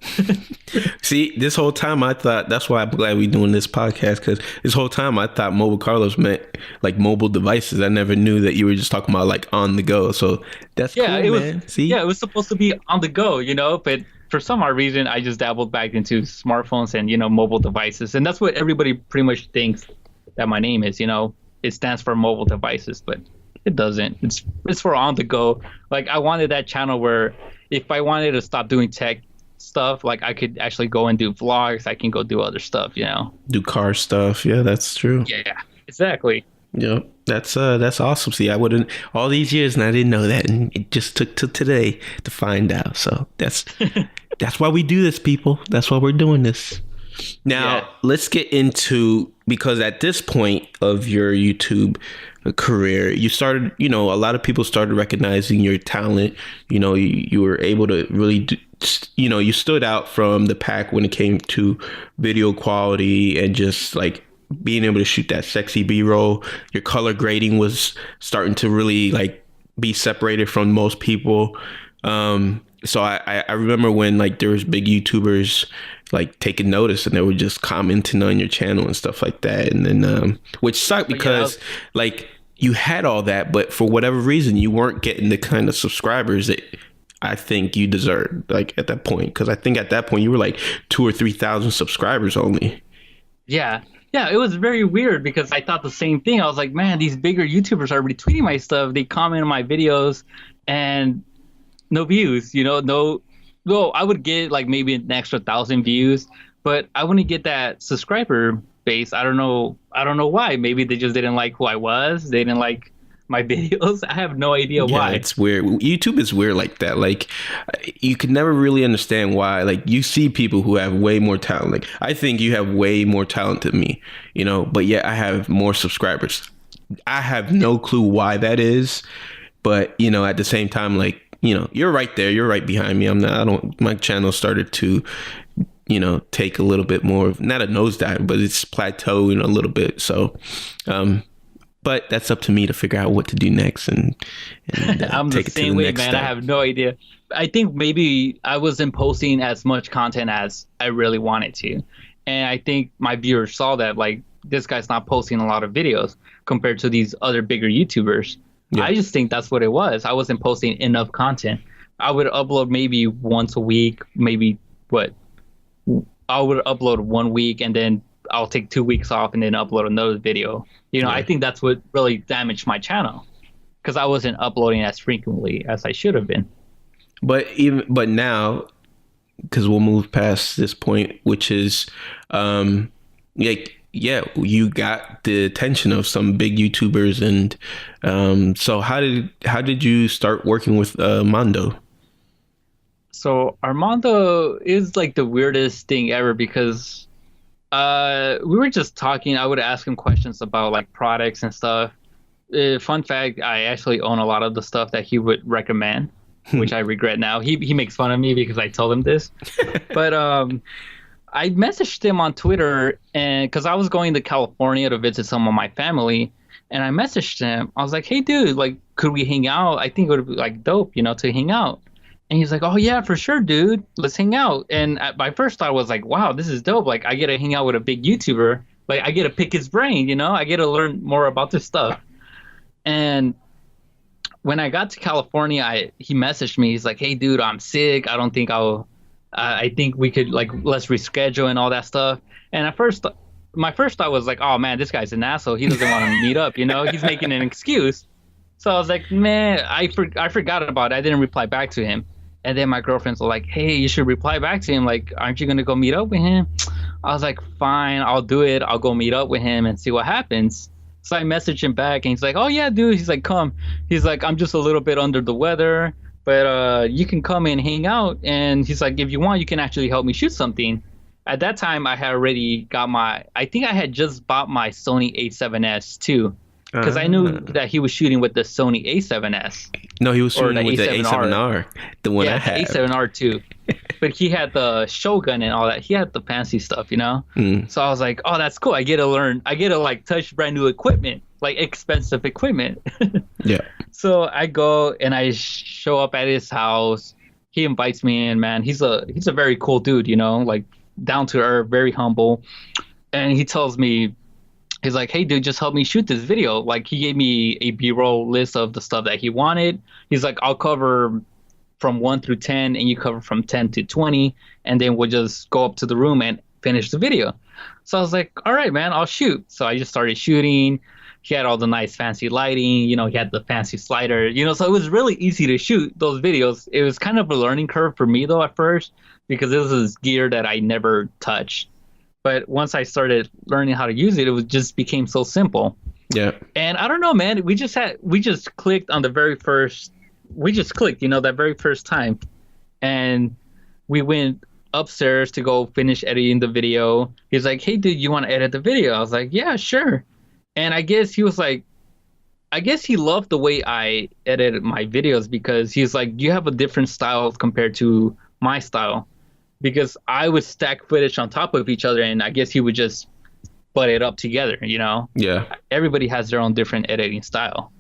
See, this whole time I thought, that's why I'm glad we're doing this podcast, because this whole time I thought Mobile Carlos meant like mobile devices. I never knew that you were just talking about like on the go. So that's Yeah, cool, it was. man. See, Yeah, it was supposed to be on the go, but for some odd reason, I just dabbled back into smartphones and mobile devices, and that's what everybody pretty much thinks that my name is. It stands for mobile devices, but it doesn't. It's for on the go. Like I wanted that channel where if I wanted to stop doing tech stuff, like I could actually go and do vlogs. I can go do other stuff. do car stuff. Yeah, that's true. Yeah, exactly. Yeah, that's awesome. See, I wouldn't all these years and I didn't know that, and it just took till today to find out. So that's that's why we do this, people. That's why we're doing this. Now, let's get into, because at this point of your YouTube career, you started, a lot of people started recognizing your talent. You were able to really you stood out from the pack when it came to video quality and just like being able to shoot that sexy B-roll. Your color grading was starting to really like be separated from most people. So I remember when like there was big YouTubers like taking notice and they were just commenting on your channel and stuff like that. And then which sucked because like you had all that, but for whatever reason you weren't getting the kind of subscribers that I think you deserved, like at that point. Because I think at that point you were like 2,000 or 3,000 subscribers only. Yeah. Yeah, it was very weird because I thought the same thing. I was like, man, these bigger YouTubers are retweeting my stuff. They comment on my videos and no views, no, I would get like maybe an extra 1,000 views, but I wouldn't get that subscriber base. I don't know why. Maybe they just didn't like who I was. They didn't like my videos. I have no idea why. It's weird. YouTube is weird like that. Like you could never really understand why. Like you see people who have way more talent. Like I think you have way more talent than me, but yet I have more subscribers. I have no clue why that is, but at the same time, like, you're right there. You're right behind me. My channel started to, take a little bit more, not a nosedive, but it's plateauing a little bit. So, but that's up to me to figure out what to do next and I'm take the it to same the way, next man. step. I have no idea. I think maybe I wasn't posting as much content as I really wanted to. And I think my viewers saw that, like, this guy's not posting a lot of videos compared to these other bigger YouTubers. Yeah. I just think that's what it was. I wasn't posting enough content. I would upload maybe once a week, I would upload 1 week and then I'll take 2 weeks off and then upload another video. I think that's what really damaged my channel because I wasn't uploading as frequently as I should have been. But now, because we'll move past this point, which is, you got the attention of some big YouTubers, and so how did you start working with Mondo? So Armando is like the weirdest thing ever because we were just talking. I would ask him questions about like products and stuff. Fun fact, I actually own a lot of the stuff that he would recommend, which I regret now. He makes fun of me because I told him this. But I messaged him on Twitter and because I was going to California to visit some of my family, and I messaged him. I was like, "Hey, dude, like, could we hang out? I think it would be like dope, to hang out." And he's like, "Oh yeah, for sure, dude. Let's hang out." And at my first thought was like, "Wow, this is dope. Like, I get to hang out with a big YouTuber. Like, I get to pick his brain. I get to learn more about this stuff." And when I got to California, he messaged me. He's like, "Hey, dude, I'm sick. I don't think I think we could like let's reschedule and all that stuff." And my first thought was like, "Oh man, this guy's an asshole. He doesn't want to meet up. He's making an excuse." So I was like, "Man, I forgot about it. I didn't reply back to him." And then my girlfriend's like, "Hey, you should reply back to him. Like, aren't you gonna go meet up with him?" I was like, "Fine, I'll do it. I'll go meet up with him and see what happens." So I messaged him back and he's like, "Oh yeah, dude." He's like, "Come." He's like, "I'm just a little bit under the weather, but you can come and hang out." And he's like, "If you want, you can actually help me shoot something." At that time, I had already got I think I had just bought my Sony A7S too. Because I knew that he was shooting with the Sony A7S. No, he was shooting with the A7R, the one I had. Yeah, A7R too. But he had the Shogun and all that. He had the fancy stuff, So I was like, "Oh, that's cool. I get to learn. I get to like touch brand new equipment." like expensive equipment. Yeah. So I go and I show up at his house. He invites me in, man. He's a very cool dude, you know, like down to earth, very humble. And he tells me, he's like, "Hey, dude, just help me shoot this video." Like, he gave me a B-roll list of the stuff that he wanted. He's like, "I'll cover from 1 through 10, and you cover from 10 to 20, and then we'll just go up to the room and finish the video." So I was like, "All right, man, I'll shoot." So I just started shooting. He had all the nice fancy lighting, you know, he had the fancy slider, you know, so it was really easy to shoot those videos. It was kind of a learning curve for me, though, at first, because this is gear that I never touched. But once I started learning how to use it, just became so simple. Yeah. And I don't know, man, we just clicked on the very first, you know, that very first time. And we went upstairs to go finish editing the video. He's like, "Hey, dude, you want to edit the video?" I was like, "Yeah, sure." And I guess he loved the way I edited my videos, because he's like, "You have a different style compared to my style." Because I would stack footage on top of each other, and I guess he would just butt it up together, you know? Yeah. Everybody has their own different editing style.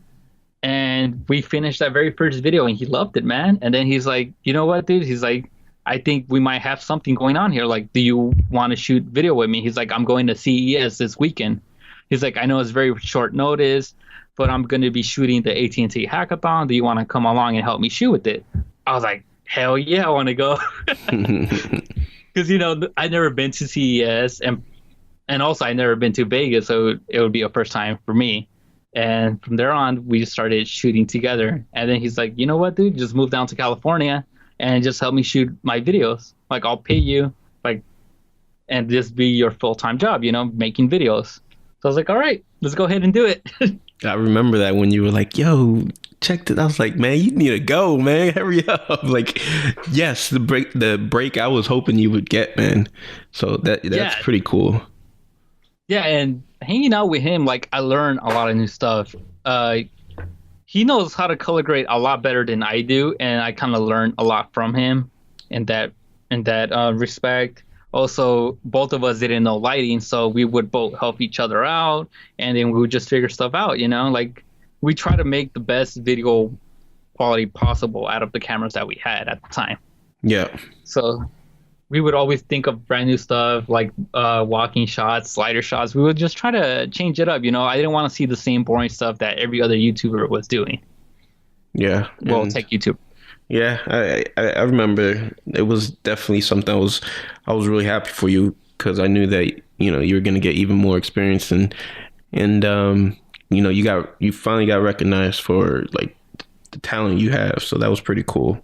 And we finished that very first video, and he loved it, man. And then he's like, "You know what, dude?" He's like, "I think we might have something going on here. Like, do you want to shoot video with me?" He's like, "I'm going to CES this weekend." He's like, "I know it's very short notice, but I'm going to be shooting the AT&T Hackathon. Do you want to come along and help me shoot with it?" I was like, "Hell yeah, I want to go." Because, you know, I'd never been to CES, and also I'd never been to Vegas, so it would be a first time for me. And from there on, we just started shooting together. And then he's like, "You know what, dude? Just move down to California and just help me shoot my videos. Like, I'll pay you, like, and just be your full-time job, you know, making videos." So I was like, "All right, let's go ahead and do it." I remember that when you were like, "Yo, check it." I was like, "Man, you need to go, man. Hurry up." Like, yes, the break I was hoping you would get, man. So that's pretty cool. Yeah, and hanging out with him, like, I learned a lot of new stuff. He knows how to color grade a lot better than I do, and I kind of learned a lot from him in that respect. Also, both of us didn't know lighting, so we would both help each other out, and then we would just figure stuff out, you know? Like, we try to make the best video quality possible out of the cameras that we had at the time. Yeah. So we would always think of brand new stuff, like walking shots, slider shots. We would just try to change it up, you know? I didn't want to see the same boring stuff that every other YouTuber was doing. Yeah. Well, tech YouTube. Yeah, I remember it was definitely something I was really happy for you, because I knew that, you know, you were going to get even more experience, and you know, you finally got recognized for, like, the talent you have. So that was pretty cool.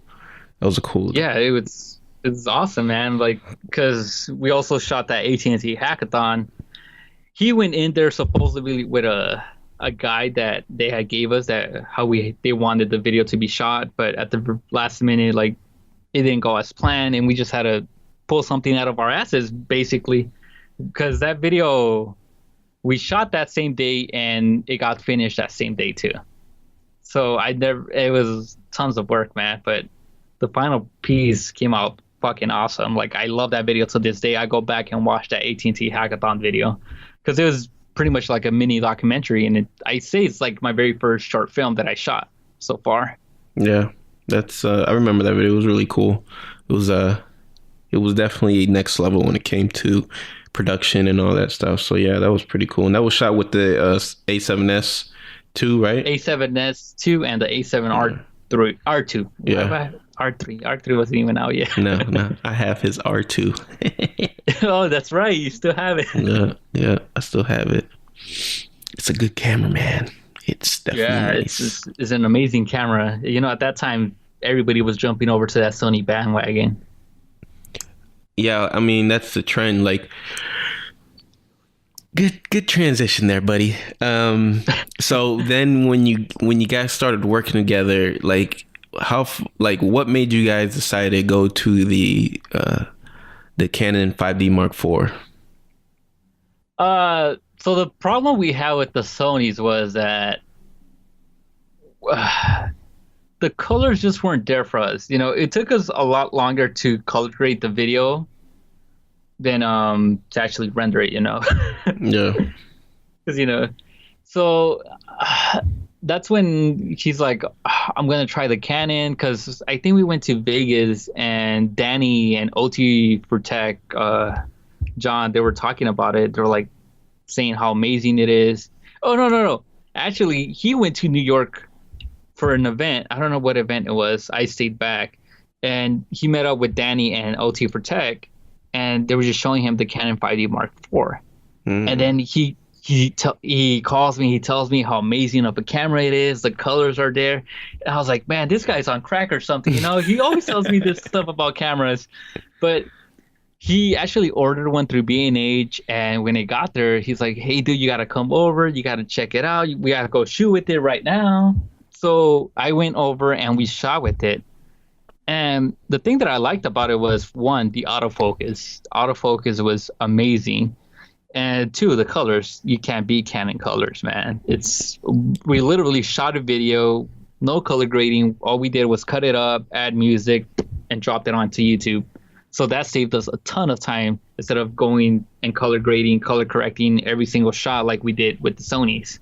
That was a cool. Yeah, it was awesome, man. Like, because we also shot that AT&T Hackathon. He went in there supposedly with a guide that they had gave us, that they wanted the video to be shot, but at the last minute, like, it didn't go as planned, and we just had to pull something out of our asses, basically, because that video we shot that same day and it got finished that same day too. So it was tons of work, man, but the final piece came out fucking awesome. Like, I love that video to this day. I go back and watch that AT&T Hackathon video, because it was pretty much like a mini documentary, and I say it's like my very first short film that I shot so far. Yeah, that's I remember that video. It was really cool. It was definitely next level when it came to production and all that stuff. So yeah, that was pretty cool. And that was shot with the A7S II, right? A7S II and the A7R2. Yeah. R3 wasn't even out yet. No, I have his R2. Oh, that's right. You still have it. Yeah, I still have it. It's a good camera, man. It's definitely nice. It's an amazing camera. You know, at that time, everybody was jumping over to that Sony bandwagon. Yeah, I mean, that's the trend. Like, good transition there, buddy. So then when you guys started working together, like, what made you guys decide to go to the Canon 5D Mark IV? So the problem we had with the Sonys was that the colors just weren't there for us. You know, it took us a lot longer to color grade the video than to actually render it, you know. Yeah. Because, you know, So that's when he's like, I'm gonna try the Canon, because I think we went to Vegas and Danny and OT for Tech, John, they were talking about it. They were like saying how amazing it is. Oh, no. Actually, he went to New York for an event. I don't know what event it was. I stayed back, and he met up with Danny and OT for Tech, and they were just showing him the Canon 5D Mark IV. And then he calls me. He tells me how amazing of a camera it is. The colors are there. And I was like, man, this guy's on crack or something. You know, he always tells me this stuff about cameras, but he actually ordered one through B&H, and when it got there, he's like, hey, dude, you got to come over. You got to check it out. We got to go shoot with it right now. So I went over and we shot with it. And the thing that I liked about it was, one, the autofocus. Autofocus was amazing. And two, the colors. You can't beat Canon colors, man. We literally shot a video, no color grading. All we did was cut it up, add music, and dropped it onto YouTube. So that saved us a ton of time instead of going and color grading, color correcting every single shot like we did with the Sonys.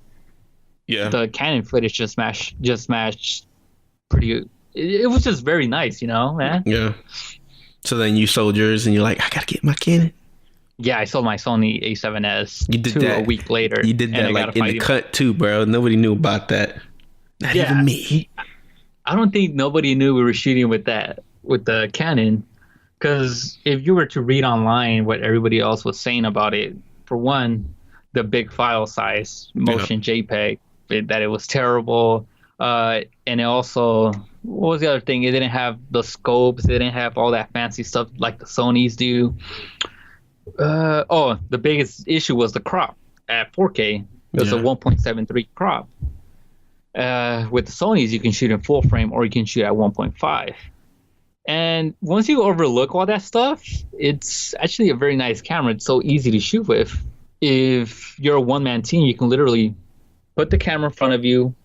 Yeah. The Canon footage just matched pretty. It was just very nice, you know, man. Yeah. So then you sold yours and you're like, I gotta get my Canon. Yeah, I sold my Sony A7S you did that a week later. You did that like in the cut too, bro. Nobody knew about that. Not even me. I don't think nobody knew we were shooting with the Canon. Because if you were to read online what everybody else was saying about it, for one, the big file size, motion JPEG, that it was terrible. And it also, what was the other thing? It didn't have the scopes. It didn't have all that fancy stuff like the Sonys do. The biggest issue was the crop at 4K. It was a 1.73 crop. With the Sonys, you can shoot in full frame or you can shoot at 1.5. And once you overlook all that stuff, it's actually a very nice camera. It's so easy to shoot with. If you're a one-man team, you can literally put the camera in front of you,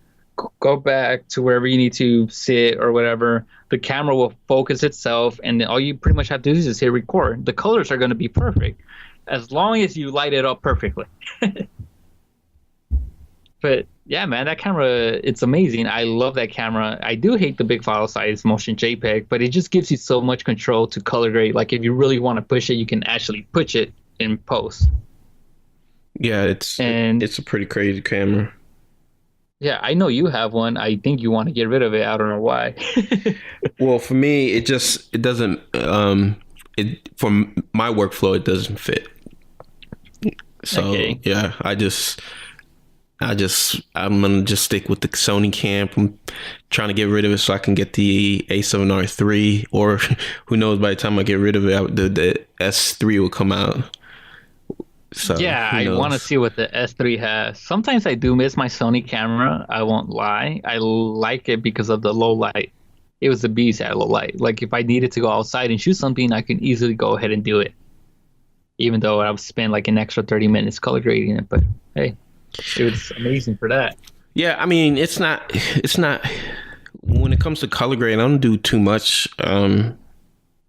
go back to wherever you need to sit or whatever. The camera will focus itself, and then all you pretty much have to do is just hit record. The colors are going to be perfect as long as you light it up perfectly. But yeah, man, that camera, it's amazing. I love that camera. I do hate the big file size motion JPEG, but it just gives you so much control to color grade. Like if you really want to push it, you can actually push it in post. Yeah, it's a pretty crazy camera. Yeah, I know you have one. I think you want to get rid of it. I don't know why. Well, for me, it doesn't, for my workflow, it doesn't fit. So yeah, I'm gonna just stick with the Sony cam. I'm trying to get rid of it so I can get the A7R III, or who knows, by the time I get rid of it, the S3 will come out. So yeah, I want to see what the S3 has. Sometimes I do miss my Sony camera. I won't lie. I like it because of the low light. It was a beast at low light. Like if I needed to go outside and shoot something, I can easily go ahead and do it. Even though I would spend like an extra 30 minutes color grading it, but hey. It was amazing for that. Yeah, I mean, it's not when it comes to color grade, I don't do too much.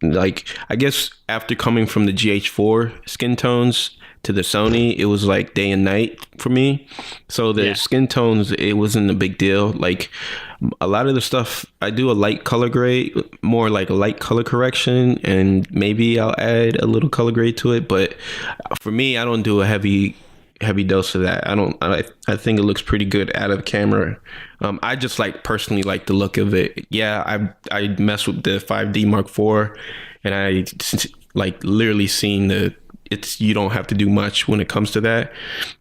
Like I guess after coming from the GH4 skin tones to the Sony, it was like day and night for me. So the skin tones, it wasn't a big deal. Like a lot of the stuff, I do a light color grade, more like a light color correction, and maybe I'll add a little color grade to it. But for me, I don't do a heavy dose of that. I think it looks pretty good out of the camera. I just personally like the look of it. Yeah, I mess with the 5D Mark IV, and I literally seen you don't have to do much when it comes to that.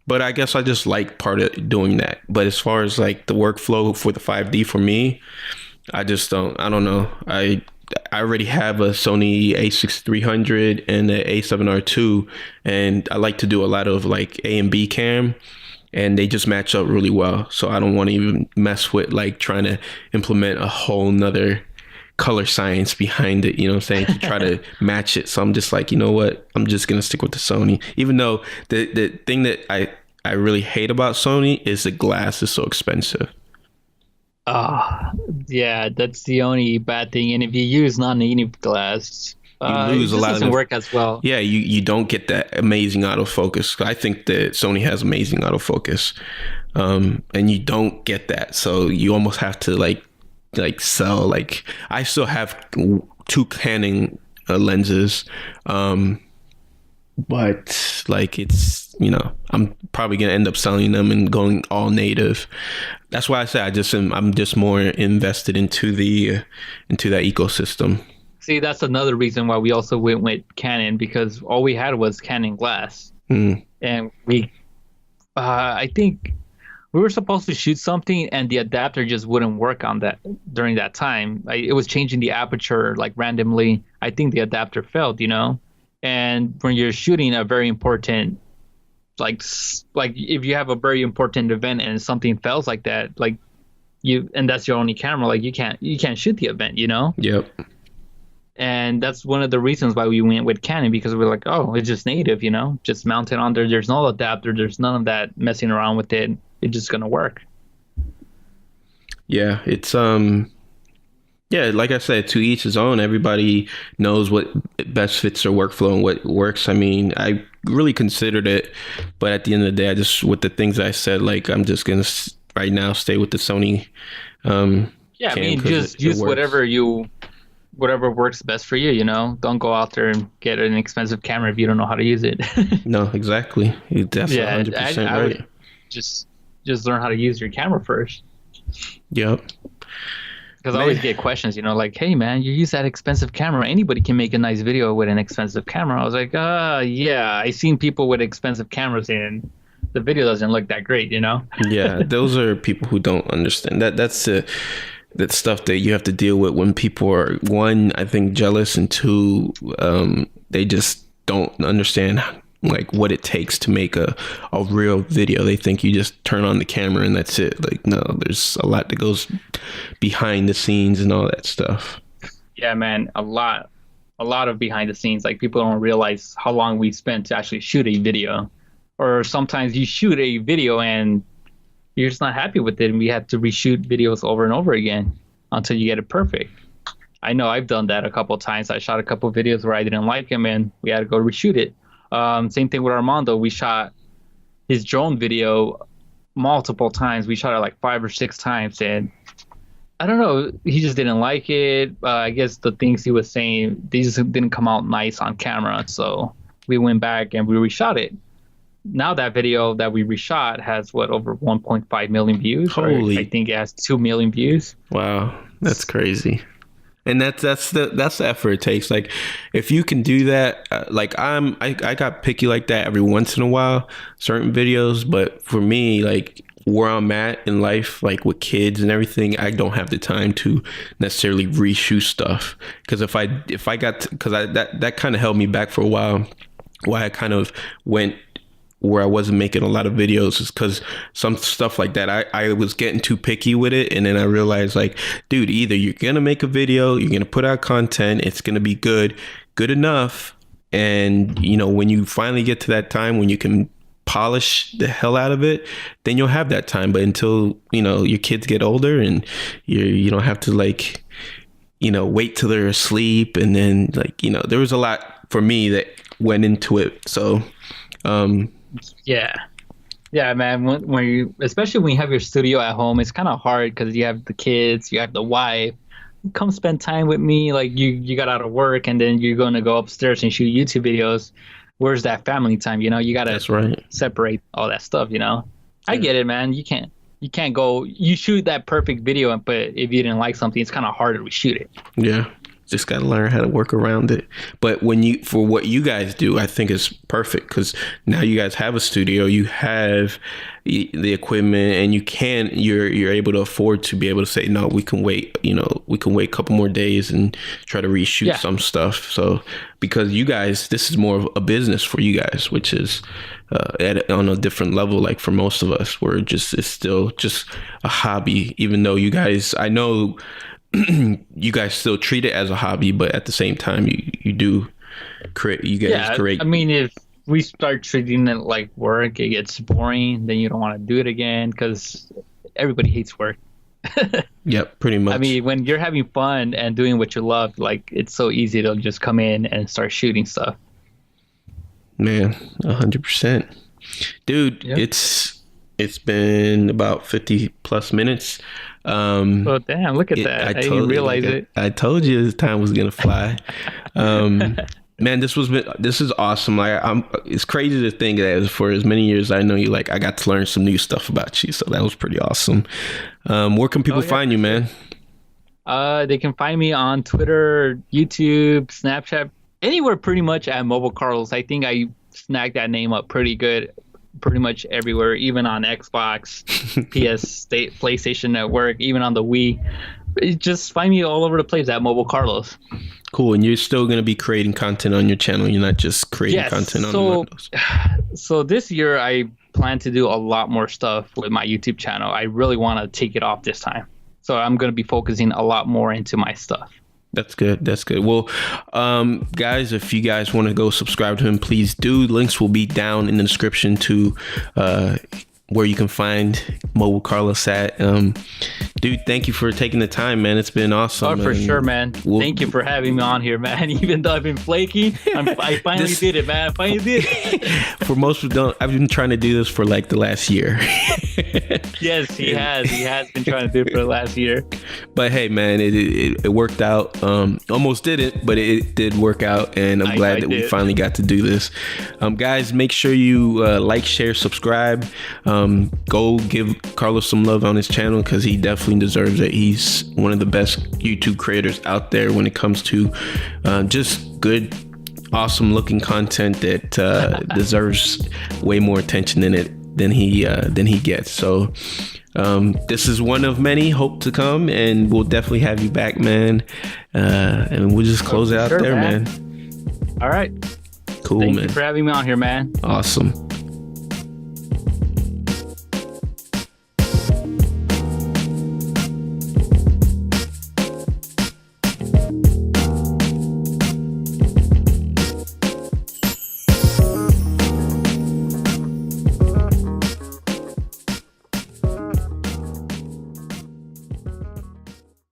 But I guess I just like part of doing that. But as far as the workflow for the 5D for me, I don't know. I already have a Sony a6300 and the A7R II, and I like to do a lot of A and B cam, and they just match up really well. So I don't want to even mess with trying to implement a whole nother color science behind it, you know what I'm saying, to try to match it. So I'm just you know what, I'm just gonna stick with the Sony, even though the thing that I really hate about Sony is the glass is so expensive. Yeah, that's the only bad thing. And if you use non-native glass, you lose a lot of it. Doesn't work as well. Yeah, you don't get that amazing autofocus. I think that Sony has amazing autofocus. and you don't get that, so you almost have to like sell. Like I still have two Canon lenses, but like it's, you know, I'm probably gonna end up selling them and going all native. That's why I say I'm just more invested into that ecosystem. See, that's another reason why we also went with Canon, because all we had was Canon glass. And I think we were supposed to shoot something and the adapter just wouldn't work on that during that time. It was changing the aperture like randomly. I think the adapter failed, you know? And when you're shooting a very important, like if you have a very important event and something fails like that, and that's your only camera, like you can't shoot the event, you know? Yep. And that's one of the reasons why we went with Canon, because we're like, oh, it's just native, you know, just mount it on there. There's no adapter. There's none of that messing around with it. It's just going to work. Yeah, it's, yeah, like I said, to each his own. Everybody knows what best fits their workflow and what works. I mean, I really considered it, but at the end of the day, I just, with the things I said, like, I'm just going to right now stay with the Sony. Yeah, I mean, just use whatever works best for you, you know? Don't go out there and get an expensive camera if you don't know how to use it. No, exactly. That's 100% I right. would just learn how to use your camera first. Yep. Because I always get questions, you know, like, hey, man, you use that expensive camera. Anybody can make a nice video with an expensive camera. I was like, yeah, I've seen people with expensive cameras and the video doesn't look that great, you know? Yeah, those are people who don't understand. That's stuff that you have to deal with when people are, one, I think, jealous, and two, they just don't understand like what it takes to make a real video. They think you just turn on the camera and that's it. Like, no, there's a lot that goes behind the scenes and all that stuff. Yeah, man, a lot of behind the scenes. Like, people don't realize how long we spent to actually shoot a video. Or sometimes you shoot a video and you're just not happy with it, and we have to reshoot videos over and over again until you get it perfect. I know I've done that a couple of times. I shot a couple of videos where I didn't like them and we had to go reshoot it. Same thing with Armando. We shot his drone video multiple times. We shot it like 5 or 6 times, and I don't know, he just didn't like it. I guess the things he was saying, they just didn't come out nice on camera. So we went back and we reshot it. Now that video that we reshot has over 1.5 million views. Holy! I think it has 2 million views. Wow, that's crazy. And that's the effort it takes. Like, if you can do that, like I got picky like that every once in a while, certain videos. But for me, like where I'm at in life, like with kids and everything, I don't have the time to necessarily reshoot stuff. Because if I got, because that kind of held me back for a while. Why I kind of went where I wasn't making a lot of videos is because some stuff like that, I was getting too picky with it. And then I realized, like, dude, either you're going to make a video, you're going to put out content, it's going to be good enough. And, you know, when you finally get to that time when you can polish the hell out of it, then you'll have that time. But until, you know, your kids get older and you don't have to, like, you know, wait till they're asleep. And then, like, you know, there was a lot for me that went into it. So, yeah, man. When you, especially when you have your studio at home, it's kind of hard because you have the kids, you have the wife. Come spend time with me. Like, you got out of work and then you're going to go upstairs and shoot YouTube videos. Where's that family time? You know, you got to separate all that stuff. You know, I get it, man. You can't go. You shoot that perfect video, but if you didn't like something, it's kind of hard to reshoot it. Yeah. Just got to learn how to work around it. But for what you guys do, I think it's perfect because now you guys have a studio, you have the equipment, and you're able to afford to be able to say, no, we can wait, you know, we can wait a couple more days and try to reshoot some stuff. So because you guys, this is more of a business for you guys, which is on a different level. Like for most of us, it's still just a hobby, even though you guys, I know you guys still treat it as a hobby, but at the same time, you do create. You guys create. I mean, if we start treating it like work, it gets boring. Then you don't want to do it again because everybody hates work. Yep, pretty much. I mean, when you're having fun and doing what you love, like it's so easy to just come in and start shooting stuff. Man, 100%, dude. Yep. It's been about 50 plus minutes. Oh damn! Look at that. I didn't realize it. I told you this time was gonna fly. Man, this is awesome. Like, it's crazy to think that for as many years I know you, like, I got to learn some new stuff about you. So that was pretty awesome. Where can people find you, man? They can find me on Twitter, YouTube, Snapchat, anywhere pretty much at Mobile Carlos. I think I snagged that name up pretty good, pretty much everywhere, even on Xbox, PlayStation Network, even on the Wii. Just find me all over the place at Mobile Carlos. Cool. And you're still going to be creating content on your channel. You're not just creating content on Windows. So this year I plan to do a lot more stuff with my YouTube channel. I really want to take it off this time. So I'm going to be focusing a lot more into my stuff. That's good. That's good. Well, guys, if you guys want to go subscribe to him, please do. Links will be down in the description to where you can find Mobile Carlos at. Dude, thank you for taking the time, man. It's been awesome. Oh, for sure, man. Thank you for having me on here, man. Even though I've been flaking, I finally did it, man. I finally did it. For most who don't, I've been trying to do this for like the last year. Yes, he has. He has been trying to do it for the last year. But hey, man, it worked out. Almost didn't, but it did work out, and I'm glad that we finally got to do this. Guys, make sure you like, share, subscribe. Go give Carlos some love on his channel, because he definitely deserves it. He's one of the best YouTube creators out there when it comes to just good, awesome looking content that deserves way more attention than he gets. So this is one of many hope to come, and we'll definitely have you back, man. And we'll just close it out there, man. All right. Cool, Thank man. you for having me on here, man. Awesome.